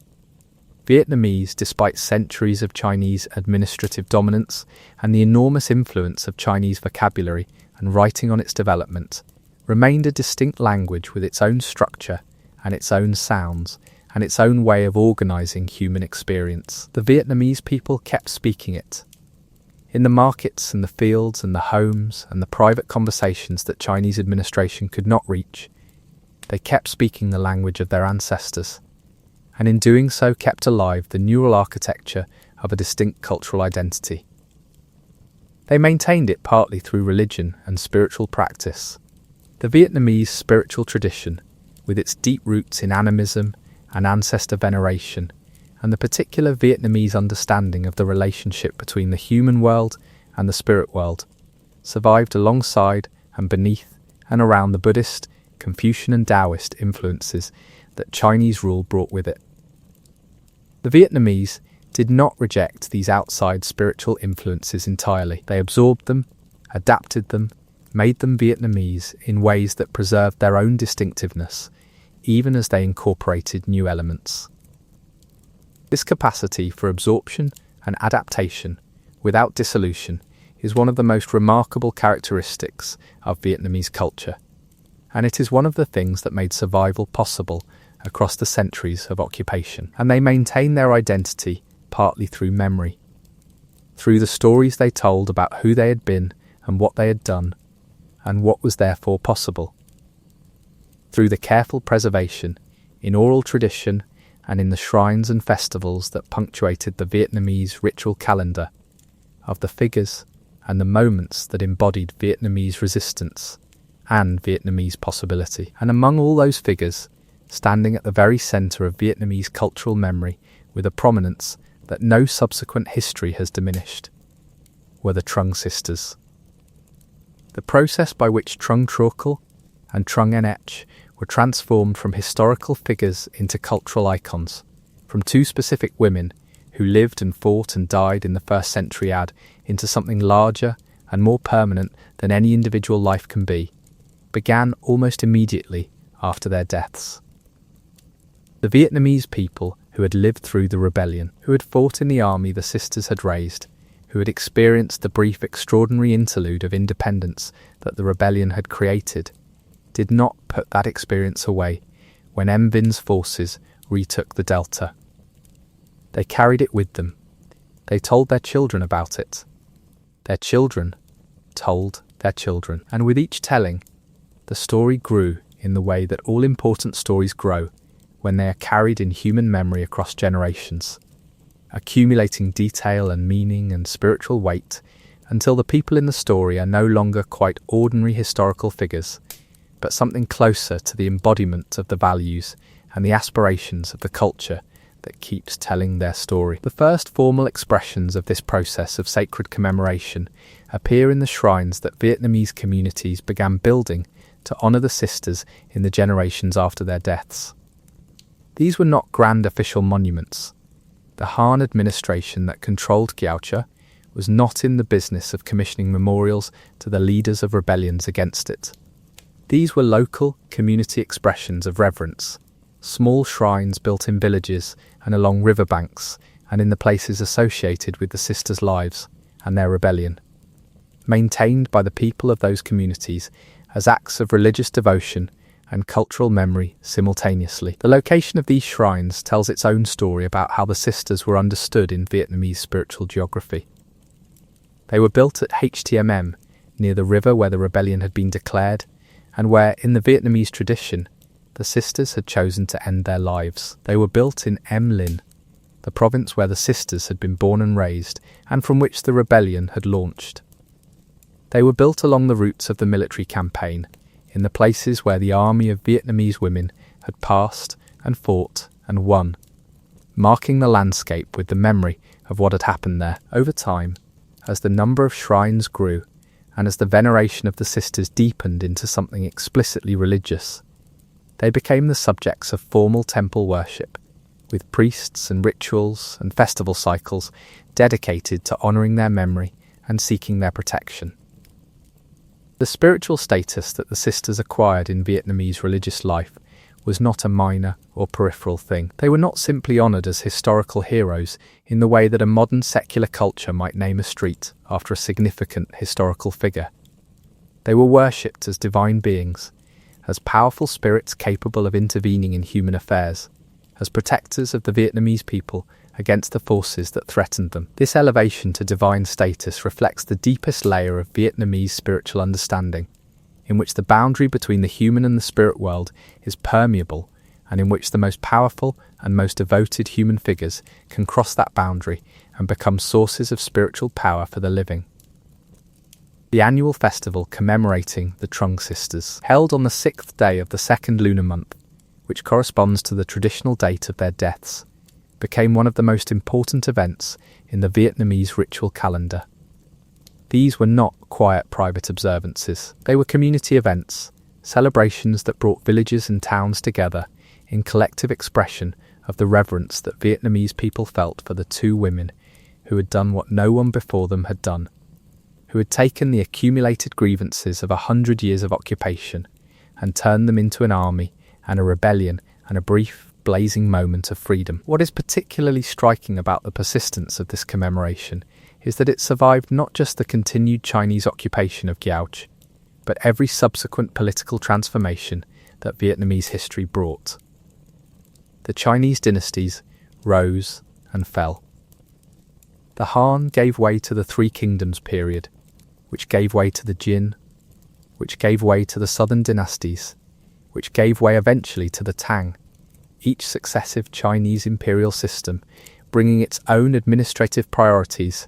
Vietnamese, despite centuries of Chinese administrative dominance and the enormous influence of Chinese vocabulary and writing on its development, remained a distinct language with its own structure and its own sounds and its own way of organising human experience. The Vietnamese people kept speaking it. In the markets and the fields and the homes and the private conversations that Chinese administration could not reach, they kept speaking the language of their ancestors, and in doing so kept alive the neural architecture of a distinct cultural identity. They maintained it partly through religion and spiritual practice. The Vietnamese spiritual tradition, with its deep roots in animism and ancestor veneration, and the particular Vietnamese understanding of the relationship between the human world and the spirit world, survived alongside and beneath and around the Buddhist, Confucian and Taoist influences that Chinese rule brought with it. The Vietnamese did not reject these outside spiritual influences entirely. They absorbed them, adapted them, made them Vietnamese in ways that preserved their own distinctiveness, even as they incorporated new elements. This capacity for absorption and adaptation without dissolution is one of the most remarkable characteristics of Vietnamese culture, and it is one of the things that made survival possible across the centuries of occupation. And they maintained their identity partly through memory, through the stories they told about who they had been and what they had done, and what was therefore possible, through the careful preservation, in oral tradition and in the shrines and festivals that punctuated the Vietnamese ritual calendar, of the figures and the moments that embodied Vietnamese resistance and Vietnamese possibility. And among all those figures, standing at the very centre of Vietnamese cultural memory with a prominence that no subsequent history has diminished, were the Trung Sisters. The process by which Trung Truocal and Trung Nech were transformed from historical figures into cultural icons, from 2 specific women who lived and fought and died in the 1st century AD into something larger and more permanent than any individual life can be, began almost immediately after their deaths. The Vietnamese people who had lived through the rebellion, who had fought in the army the sisters had raised, who had experienced the brief extraordinary interlude of independence that the rebellion had created, did not put that experience away when Em Vinh's forces retook the Delta. They carried it with them. They told their children about it. Their children told their children. And with each telling, the story grew in the way that all important stories grow when they are carried in human memory across generations, accumulating detail and meaning and spiritual weight until the people in the story are no longer quite ordinary historical figures, but something closer to the embodiment of the values and the aspirations of the culture that keeps telling their story. The first formal expressions of this process of sacred commemoration appear in the shrines that Vietnamese communities began building to honour the sisters in the generations after their deaths. These were not grand official monuments. The Han administration that controlled Kiaocha was not in the business of commissioning memorials to the leaders of rebellions against it. These were local, community expressions of reverence, small shrines built in villages and along riverbanks and in the places associated with the sisters' lives and their rebellion, maintained by the people of those communities as acts of religious devotion and cultural memory simultaneously. The location of these shrines tells its own story about how the sisters were understood in Vietnamese spiritual geography. They were built at HTMM, near the river where the rebellion had been declared, and where, in the Vietnamese tradition, the sisters had chosen to end their lives. They were built in Em Linh, the province where the sisters had been born and raised, and from which the rebellion had launched. They were built along the routes of the military campaign, in the places where the army of Vietnamese women had passed and fought and won, marking the landscape with the memory of what had happened there. Over time, as the number of shrines grew, and as the veneration of the sisters deepened into something explicitly religious, they became the subjects of formal temple worship, with priests and rituals and festival cycles dedicated to honouring their memory and seeking their protection. The spiritual status that the sisters acquired in Vietnamese religious life was not a minor or peripheral thing. They were not simply honoured as historical heroes in the way that a modern secular culture might name a street after a significant historical figure. They were worshipped as divine beings, as powerful spirits capable of intervening in human affairs, as protectors of the Vietnamese people against the forces that threatened them. This elevation to divine status reflects the deepest layer of Vietnamese spiritual understanding, in which the boundary between the human and the spirit world is permeable, and in which the most powerful and most devoted human figures can cross that boundary and become sources of spiritual power for the living. The annual festival commemorating the Trung Sisters, held on the 6th day of the second lunar month, which corresponds to the traditional date of their deaths, became one of the most important events in the Vietnamese ritual calendar. These were not quiet private observances. They were community events, celebrations that brought villages and towns together in collective expression of the reverence that Vietnamese people felt for the two women who had done what no one before them had done, who had taken the accumulated grievances of 100 years of occupation and turned them into an army and a rebellion and a brief, blazing moment of freedom. What is particularly striking about the persistence of this commemoration is that it survived not just the continued Chinese occupation of Gouge, but every subsequent political transformation that Vietnamese history brought. The Chinese dynasties rose and fell. The Han gave way to the Three Kingdoms period, which gave way to the Jin, which gave way to the Southern dynasties, which gave way eventually to the Tang, each successive Chinese imperial system bringing its own administrative priorities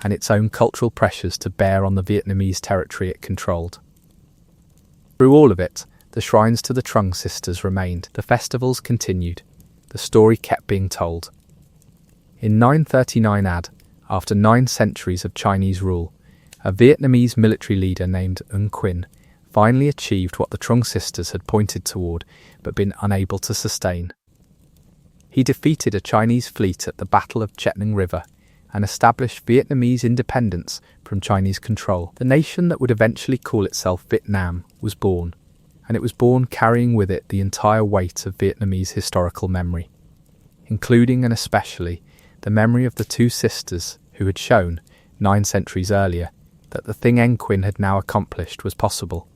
and its own cultural pressures to bear on the Vietnamese territory it controlled. Through all of it, the shrines to the Trung Sisters remained, the festivals continued, the story kept being told. In 939 AD, after 9 centuries of Chinese rule, a Vietnamese military leader named Ung Quin finally achieved what the Trung Sisters had pointed toward but been unable to sustain. He defeated a Chinese fleet at the Battle of Chet Nang River and established Vietnamese independence from Chinese control. The nation that would eventually call itself Vietnam was born, and it was born carrying with it the entire weight of Vietnamese historical memory, including and especially the memory of the two sisters who had shown, 9 centuries earlier, that the thing Eng Quin had now accomplished was possible.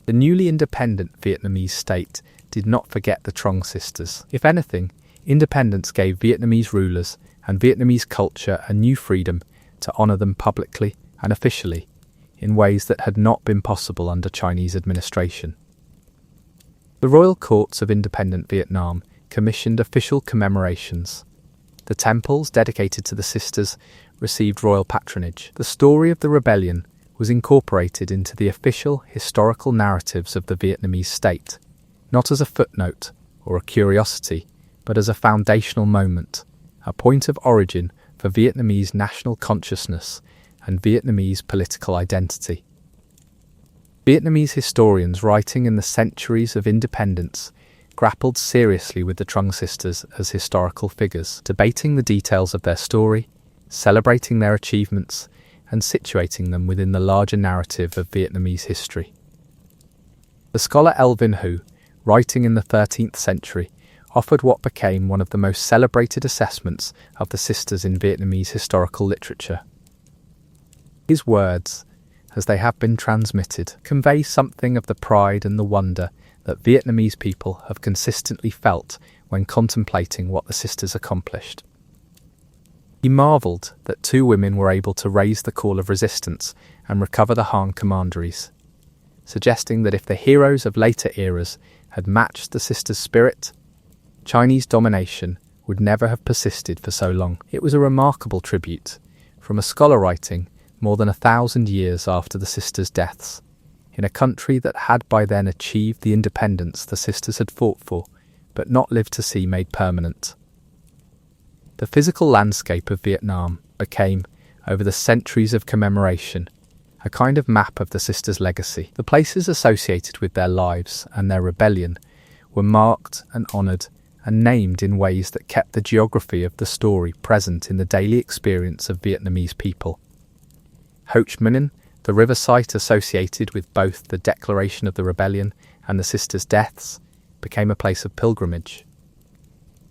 The newly independent Vietnamese state did not forget the Trung Sisters. If anything, independence gave Vietnamese rulers and Vietnamese culture a new freedom to honour them publicly and officially in ways that had not been possible under Chinese administration. The royal courts of independent Vietnam commissioned official commemorations. The temples dedicated to the sisters received royal patronage. The story of the rebellion was incorporated into the official historical narratives of the Vietnamese state, not as a footnote or a curiosity, but as a foundational moment, a point of origin for Vietnamese national consciousness and Vietnamese political identity. Vietnamese historians writing in the centuries of independence grappled seriously with the Trung Sisters as historical figures, debating the details of their story, celebrating their achievements, and situating them within the larger narrative of Vietnamese history. The scholar Elvin Hu writing in the 13th century, offered what became one of the most celebrated assessments of the sisters in Vietnamese historical literature. His words, as they have been transmitted, convey something of the pride and the wonder that Vietnamese people have consistently felt when contemplating what the sisters accomplished. He marvelled that two women were able to raise the call of resistance and recover the Han commanderies, suggesting that if the heroes of later eras had matched the sisters' spirit, Chinese domination would never have persisted for so long. It was a remarkable tribute from a scholar writing more than 1,000 years after the sisters' deaths, in a country that had by then achieved the independence the sisters had fought for, but not lived to see made permanent. The physical landscape of Vietnam became, over the centuries of commemoration, a kind of map of the sisters' legacy. The places associated with their lives and their rebellion were marked and honoured and named in ways that kept the geography of the story present in the daily experience of Vietnamese people. Ho Chi Minh, the river site associated with both the declaration of the rebellion and the sisters' deaths, became a place of pilgrimage.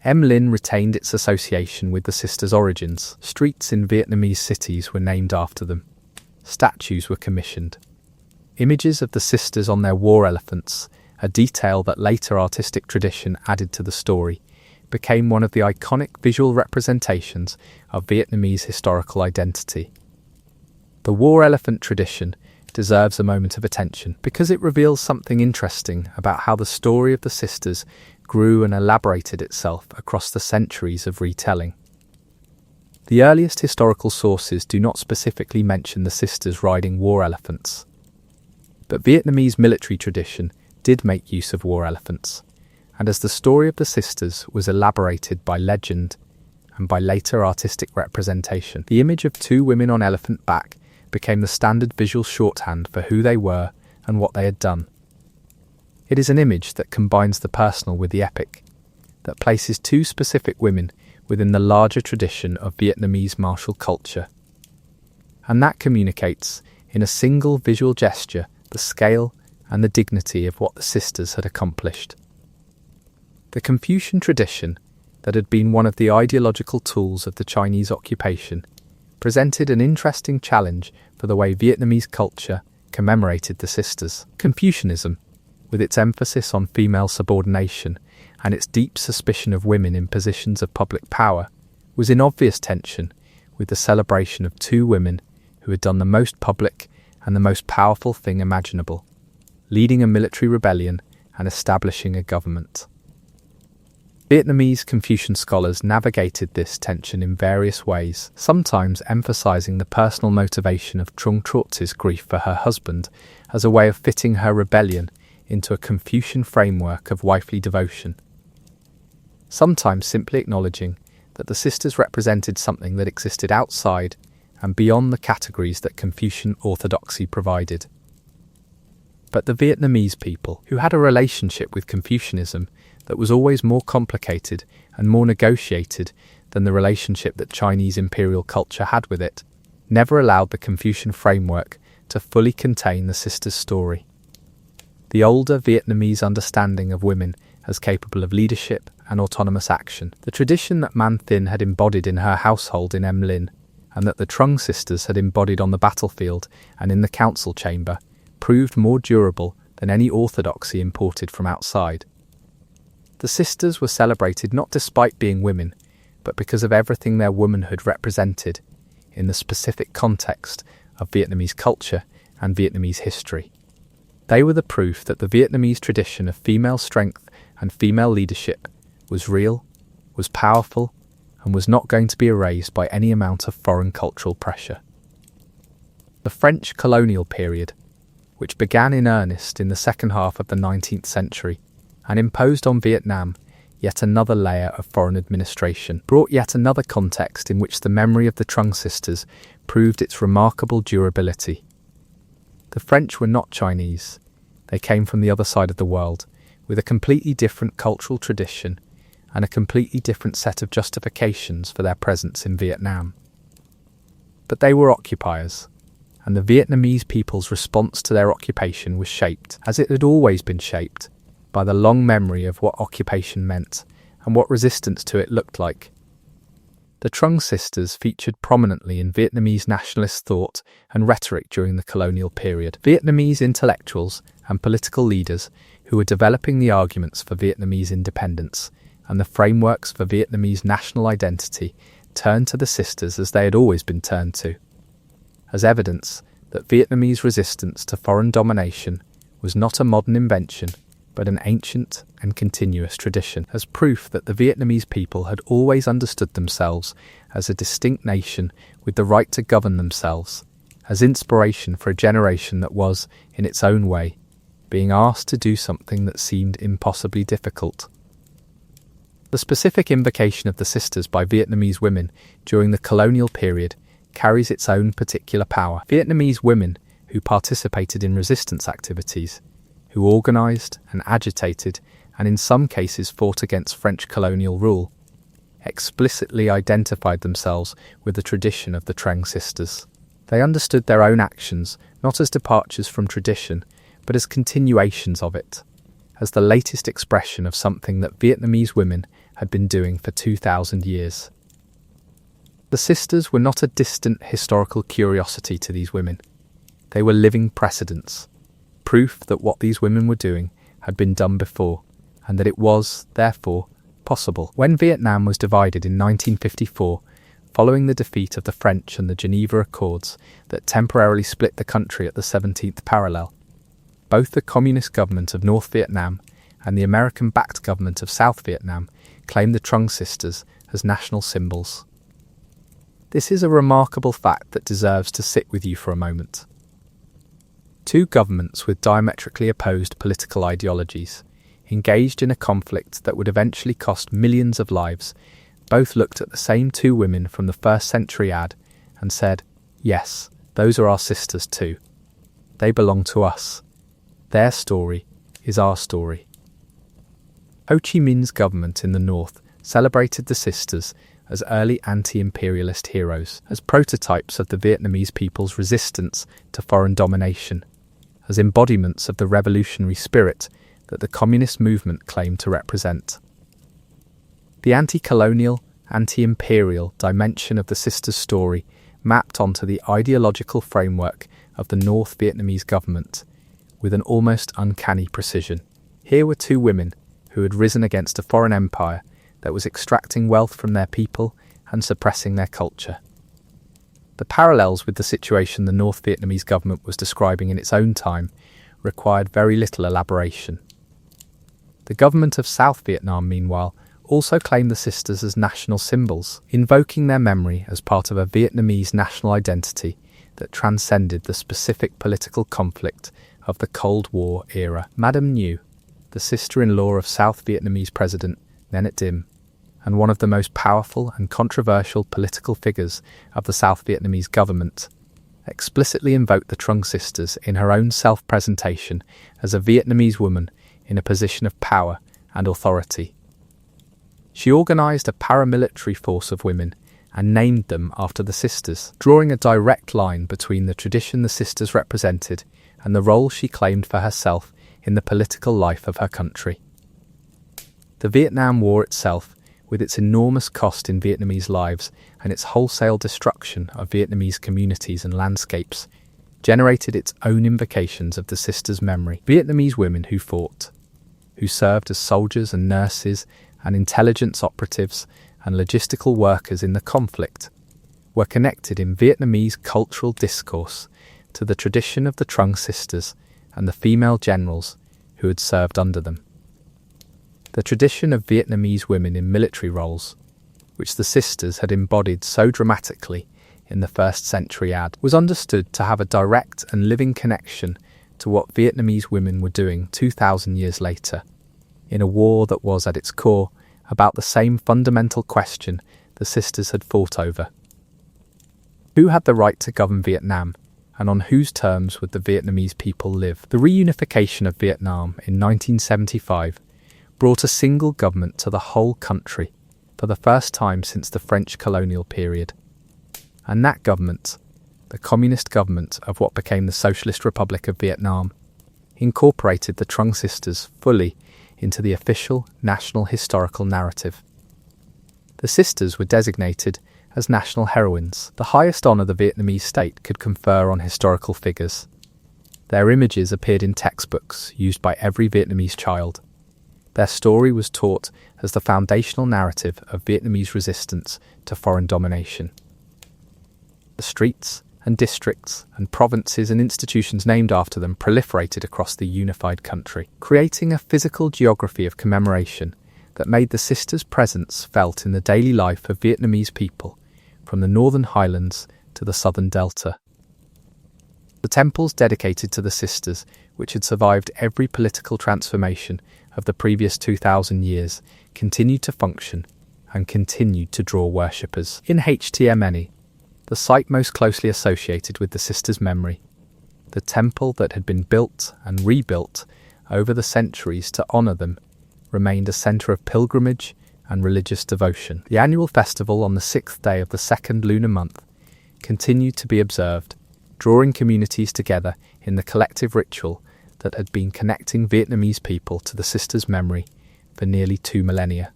Em Linh retained its association with the sisters' origins. Streets in Vietnamese cities were named after them. Statues were commissioned. Images of the sisters on their war elephants, a detail that later artistic tradition added to the story, became one of the iconic visual representations of Vietnamese historical identity. The war elephant tradition deserves a moment of attention because it reveals something interesting about how the story of the sisters grew and elaborated itself across the centuries of retelling. The earliest historical sources do not specifically mention the sisters riding war elephants, but Vietnamese military tradition did make use of war elephants, and as the story of the sisters was elaborated by legend and by later artistic representation, the image of two women on elephant back became the standard visual shorthand for who they were and what they had done. It is an image that combines the personal with the epic, that places two specific women within the larger tradition of Vietnamese martial culture, and that communicates, in a single visual gesture, the scale and the dignity of what the sisters had accomplished. The Confucian tradition, that had been one of the ideological tools of the Chinese occupation, presented an interesting challenge for the way Vietnamese culture commemorated the sisters. Confucianism, with its emphasis on female subordination and its deep suspicion of women in positions of public power, was in obvious tension with the celebration of two women who had done the most public and the most powerful thing imaginable, leading a military rebellion and establishing a government. Vietnamese Confucian scholars navigated this tension in various ways, sometimes emphasizing the personal motivation of Trung Sisters' grief for her husband as a way of fitting her rebellion into a Confucian framework of wifely devotion. Sometimes simply acknowledging that the sisters represented something that existed outside and beyond the categories that Confucian orthodoxy provided. But the Vietnamese people, who had a relationship with Confucianism that was always more complicated and more negotiated than the relationship that Chinese imperial culture had with it, never allowed the Confucian framework to fully contain the sisters' story. The older Vietnamese understanding of women as capable of leadership and autonomous action, the tradition that Man Thin had embodied in her household in Em Linh, and that the Trung sisters had embodied on the battlefield and in the council chamber, proved more durable than any orthodoxy imported from outside. The sisters were celebrated not despite being women, but because of everything their womanhood represented in the specific context of Vietnamese culture and Vietnamese history. They were the proof that the Vietnamese tradition of female strength and female leadership was real, was powerful, and was not going to be erased by any amount of foreign cultural pressure. The French colonial period, which began in earnest in the second half of the 19th century and imposed on Vietnam yet another layer of foreign administration, brought yet another context in which the memory of the Trung sisters proved its remarkable durability. The French were not Chinese. They came from the other side of the world, with a completely different cultural tradition and a completely different set of justifications for their presence in Vietnam. But they were occupiers, and the Vietnamese people's response to their occupation was shaped, as it had always been shaped, by the long memory of what occupation meant and what resistance to it looked like. The Trung Sisters featured prominently in Vietnamese nationalist thought and rhetoric during the colonial period. Vietnamese intellectuals and political leaders who were developing the arguments for Vietnamese independence and the frameworks for Vietnamese national identity turned to the sisters as they had always been turned to, as evidence that Vietnamese resistance to foreign domination was not a modern invention, but an ancient and continuous tradition, as proof that the Vietnamese people had always understood themselves as a distinct nation with the right to govern themselves, as inspiration for a generation that was, in its own way, being asked to do something that seemed impossibly difficult. The specific invocation of the sisters by Vietnamese women during the colonial period carries its own particular power. Vietnamese women who participated in resistance activities, who organised and agitated and in some cases fought against French colonial rule, explicitly identified themselves with the tradition of the Trung Sisters. They understood their own actions not as departures from tradition, but as continuations of it, as the latest expression of something that Vietnamese women had been doing for 2,000 years. The sisters were not a distant historical curiosity to these women. They were living precedents, proof that what these women were doing had been done before, and that it was, therefore, possible. When Vietnam was divided in 1954, following the defeat of the French and the Geneva Accords that temporarily split the country at the 17th parallel, both the Communist government of North Vietnam and the American-backed government of South Vietnam claimed the Trung Sisters as national symbols. This is a remarkable fact that deserves to sit with you for a moment. Two governments with diametrically opposed political ideologies, engaged in a conflict that would eventually cost millions of lives, both looked at the same two women from the first century ad and said, "Yes, those are our sisters too. They belong to us. Their story is our story." Ho Chi Minh's government in the north celebrated the sisters as early anti-imperialist heroes, as prototypes of the Vietnamese people's resistance to foreign domination, as embodiments of the revolutionary spirit that the communist movement claimed to represent. The anti-colonial, anti-imperial dimension of the sisters' story mapped onto the ideological framework of the North Vietnamese government with an almost uncanny precision. Here were two women who had risen against a foreign empire that was extracting wealth from their people and suppressing their culture. The parallels with the situation the North Vietnamese government was describing in its own time required very little elaboration. The government of South Vietnam, meanwhile, also claimed the sisters as national symbols, invoking their memory as part of a Vietnamese national identity that transcended the specific political conflict of the Cold War era. Madame Nhu, the sister-in-law of South Vietnamese President Nguyen Dinh, and one of the most powerful and controversial political figures of the South Vietnamese government, explicitly invoked the Trung Sisters in her own self-presentation as a Vietnamese woman in a position of power and authority. She organised a paramilitary force of women and named them after the sisters, drawing a direct line between the tradition the sisters represented and the role she claimed for herself in the political life of her country. The Vietnam War itself, with its enormous cost in Vietnamese lives and its wholesale destruction of Vietnamese communities and landscapes, generated its own invocations of the sisters' memory. Vietnamese women who fought, who served as soldiers and nurses and intelligence operatives and logistical workers in the conflict, were connected in Vietnamese cultural discourse to the tradition of the Trung Sisters and the female generals who had served under them. The tradition of Vietnamese women in military roles, which the sisters had embodied so dramatically in the first century ad, was understood to have a direct and living connection to what Vietnamese women were doing 2,000 years later, in a war that was at its core about the same fundamental question the sisters had fought over. Who had the right to govern Vietnam, and on whose terms would the Vietnamese people live? The reunification of Vietnam in 1975 brought a single government to the whole country for the first time since the French colonial period. And that government, the communist government of what became the Socialist Republic of Vietnam, incorporated the Trung Sisters fully into the official national historical narrative. The sisters were designated as national heroines, the highest honour the Vietnamese state could confer on historical figures. Their images appeared in textbooks used by every Vietnamese child. Their story was taught as the foundational narrative of Vietnamese resistance to foreign domination. The streets and districts and provinces and institutions named after them proliferated across the unified country, creating a physical geography of commemoration that made the sisters' presence felt in the daily life of Vietnamese people, from the northern highlands to the southern delta. The temples dedicated to the sisters, which had survived every political transformation of the previous 2,000 years, continued to function and continued to draw worshippers. In HTMNE, the site most closely associated with the sisters' memory, the temple that had been built and rebuilt over the centuries to honour them, remained a centre of pilgrimage and religious devotion. The annual festival on the 6th day of the second lunar month continued to be observed, drawing communities together in the collective ritual that had been connecting Vietnamese people to the sisters' memory for nearly 2 millennia.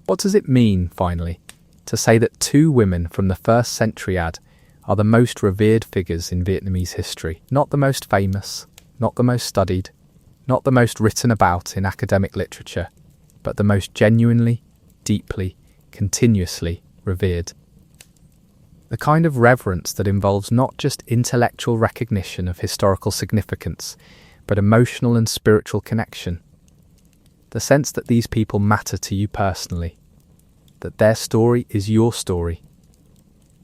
What does it mean, finally, to say that 2 women from the 1st century AD are the most revered figures in Vietnamese history? Not the most famous, not the most studied, not the most written about in academic literature, but the most genuinely, deeply, continuously revered. The kind of reverence that involves not just intellectual recognition of historical significance, but emotional and spiritual connection. The sense that these people matter to you personally, that their story is your story,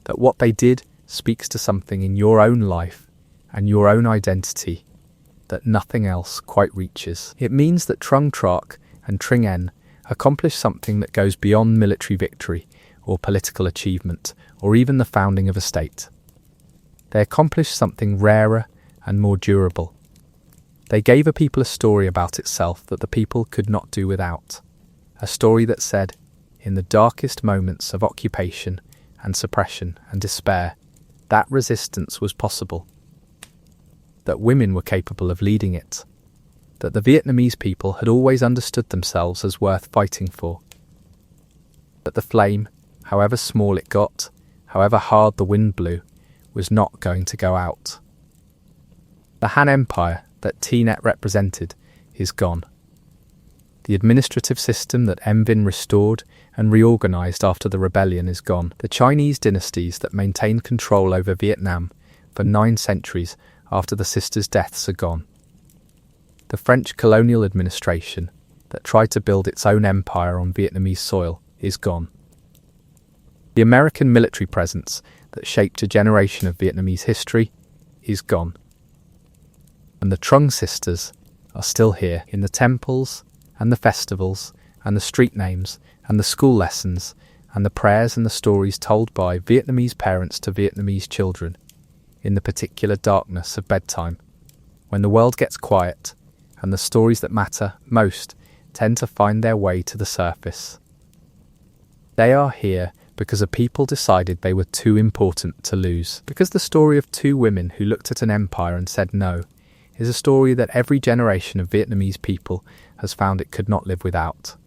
that what they did speaks to something in your own life and your own identity that nothing else quite reaches. It means that Trung Troc and Trinh En accomplished something that goes beyond military victory or political achievement, or even the founding of a state. They accomplished something rarer and more durable. They gave a people a story about itself that the people could not do without. A story that said, in the darkest moments of occupation and suppression and despair, that resistance was possible. That women were capable of leading it. That the Vietnamese people had always understood themselves as worth fighting for. That the flame, however small it got, however hard the wind blew, was not going to go out. The Han Empire that T-Net represented is gone. The administrative system that Em restored and reorganised after the rebellion is gone. The Chinese dynasties that maintained control over Vietnam for 9 centuries after the sisters' deaths are gone. The French colonial administration that tried to build its own empire on Vietnamese soil is gone. The American military presence that shaped a generation of Vietnamese history is gone. And the Trung Sisters are still here in the temples and the festivals and the street names and the school lessons and the prayers and the stories told by Vietnamese parents to Vietnamese children in the particular darkness of bedtime, when the world gets quiet and the stories that matter most tend to find their way to the surface. They are here because a people decided they were too important to lose. Because the story of 2 women who looked at an empire and said no is a story that every generation of Vietnamese people has found it could not live without.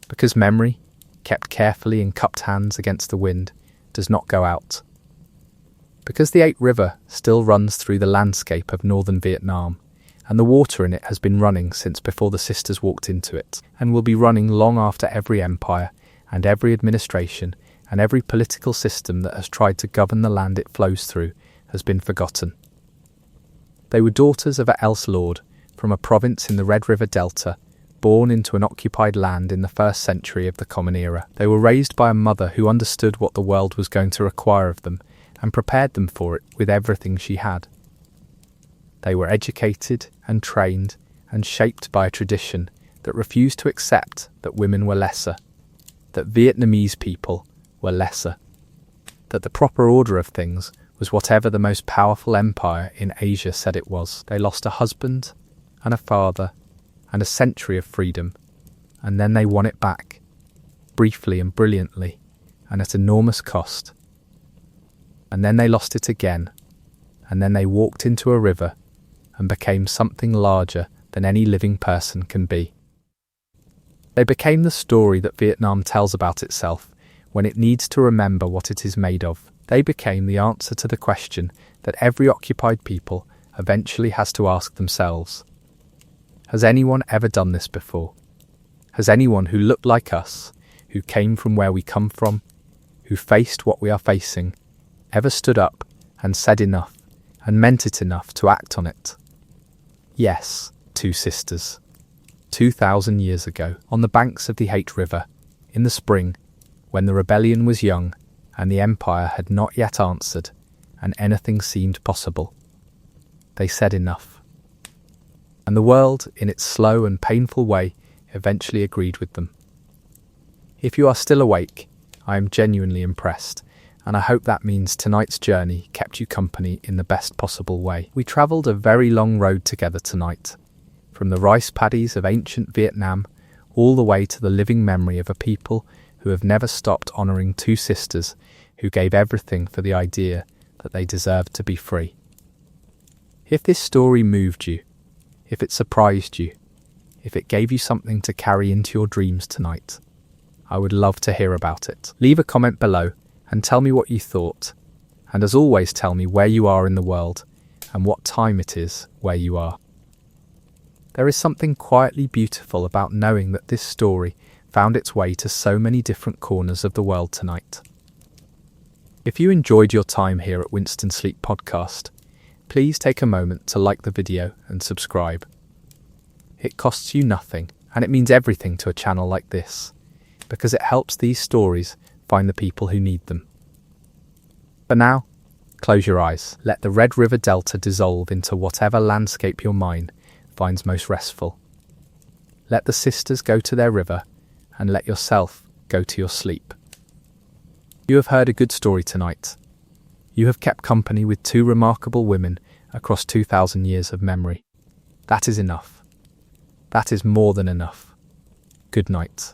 Because memory, kept carefully in cupped hands against the wind, does not go out. Because the 8 River still runs through the landscape of northern Vietnam, and the water in it has been running since before the sisters walked into it, and will be running long after every empire and every administration and every political system that has tried to govern the land it flows through has been forgotten. They were daughters of a else lord from a province in the Red River Delta, born into an occupied land in the 1st century of the Common Era. They were raised by a mother who understood what the world was going to require of them and prepared them for it with everything she had. They were educated and trained and shaped by a tradition that refused to accept that women were lesser, that Vietnamese people were lesser, that the proper order of things was whatever the most powerful empire in Asia said it was. They lost a husband and a father and a century of freedom, and then they won it back, briefly and brilliantly, and at enormous cost. And then they lost it again, and then they walked into a river and became something larger than any living person can be. They became the story that Vietnam tells about itself when it needs to remember what it is made of. They became the answer to the question that every occupied people eventually has to ask themselves. Has anyone ever done this before? Has anyone who looked like us, who came from where we come from, who faced what we are facing, ever stood up and said enough and meant it enough to act on it? Yes, two sisters. 2,000 years ago, on the banks of the Hate River, in the spring, when the rebellion was young and the empire had not yet answered and anything seemed possible, they said enough. And the world, in its slow and painful way, eventually agreed with them. If you are still awake, I am genuinely impressed, and I hope that means tonight's journey kept you company in the best possible way. We travelled a very long road together tonight, from the rice paddies of ancient Vietnam all the way to the living memory of a people who have never stopped honouring two sisters who gave everything for the idea that they deserved to be free. If this story moved you, if it surprised you, if it gave you something to carry into your dreams tonight, I would love to hear about it. Leave a comment below and tell me what you thought. And as always, tell me where you are in the world and what time it is where you are. There is something quietly beautiful about knowing that this story found its way to so many different corners of the world tonight. If you enjoyed your time here at Winston Sleep Podcast, please take a moment to like the video and subscribe. It costs you nothing, and it means everything to a channel like this, because it helps these stories find the people who need them. For now, close your eyes. Let the Red River Delta dissolve into whatever landscape your mind finds most restful. Let the sisters go to their river, and let yourself go to your sleep. You have heard a good story tonight. You have kept company with two remarkable women across 2,000 years of memory. That is enough. That is more than enough. Good night.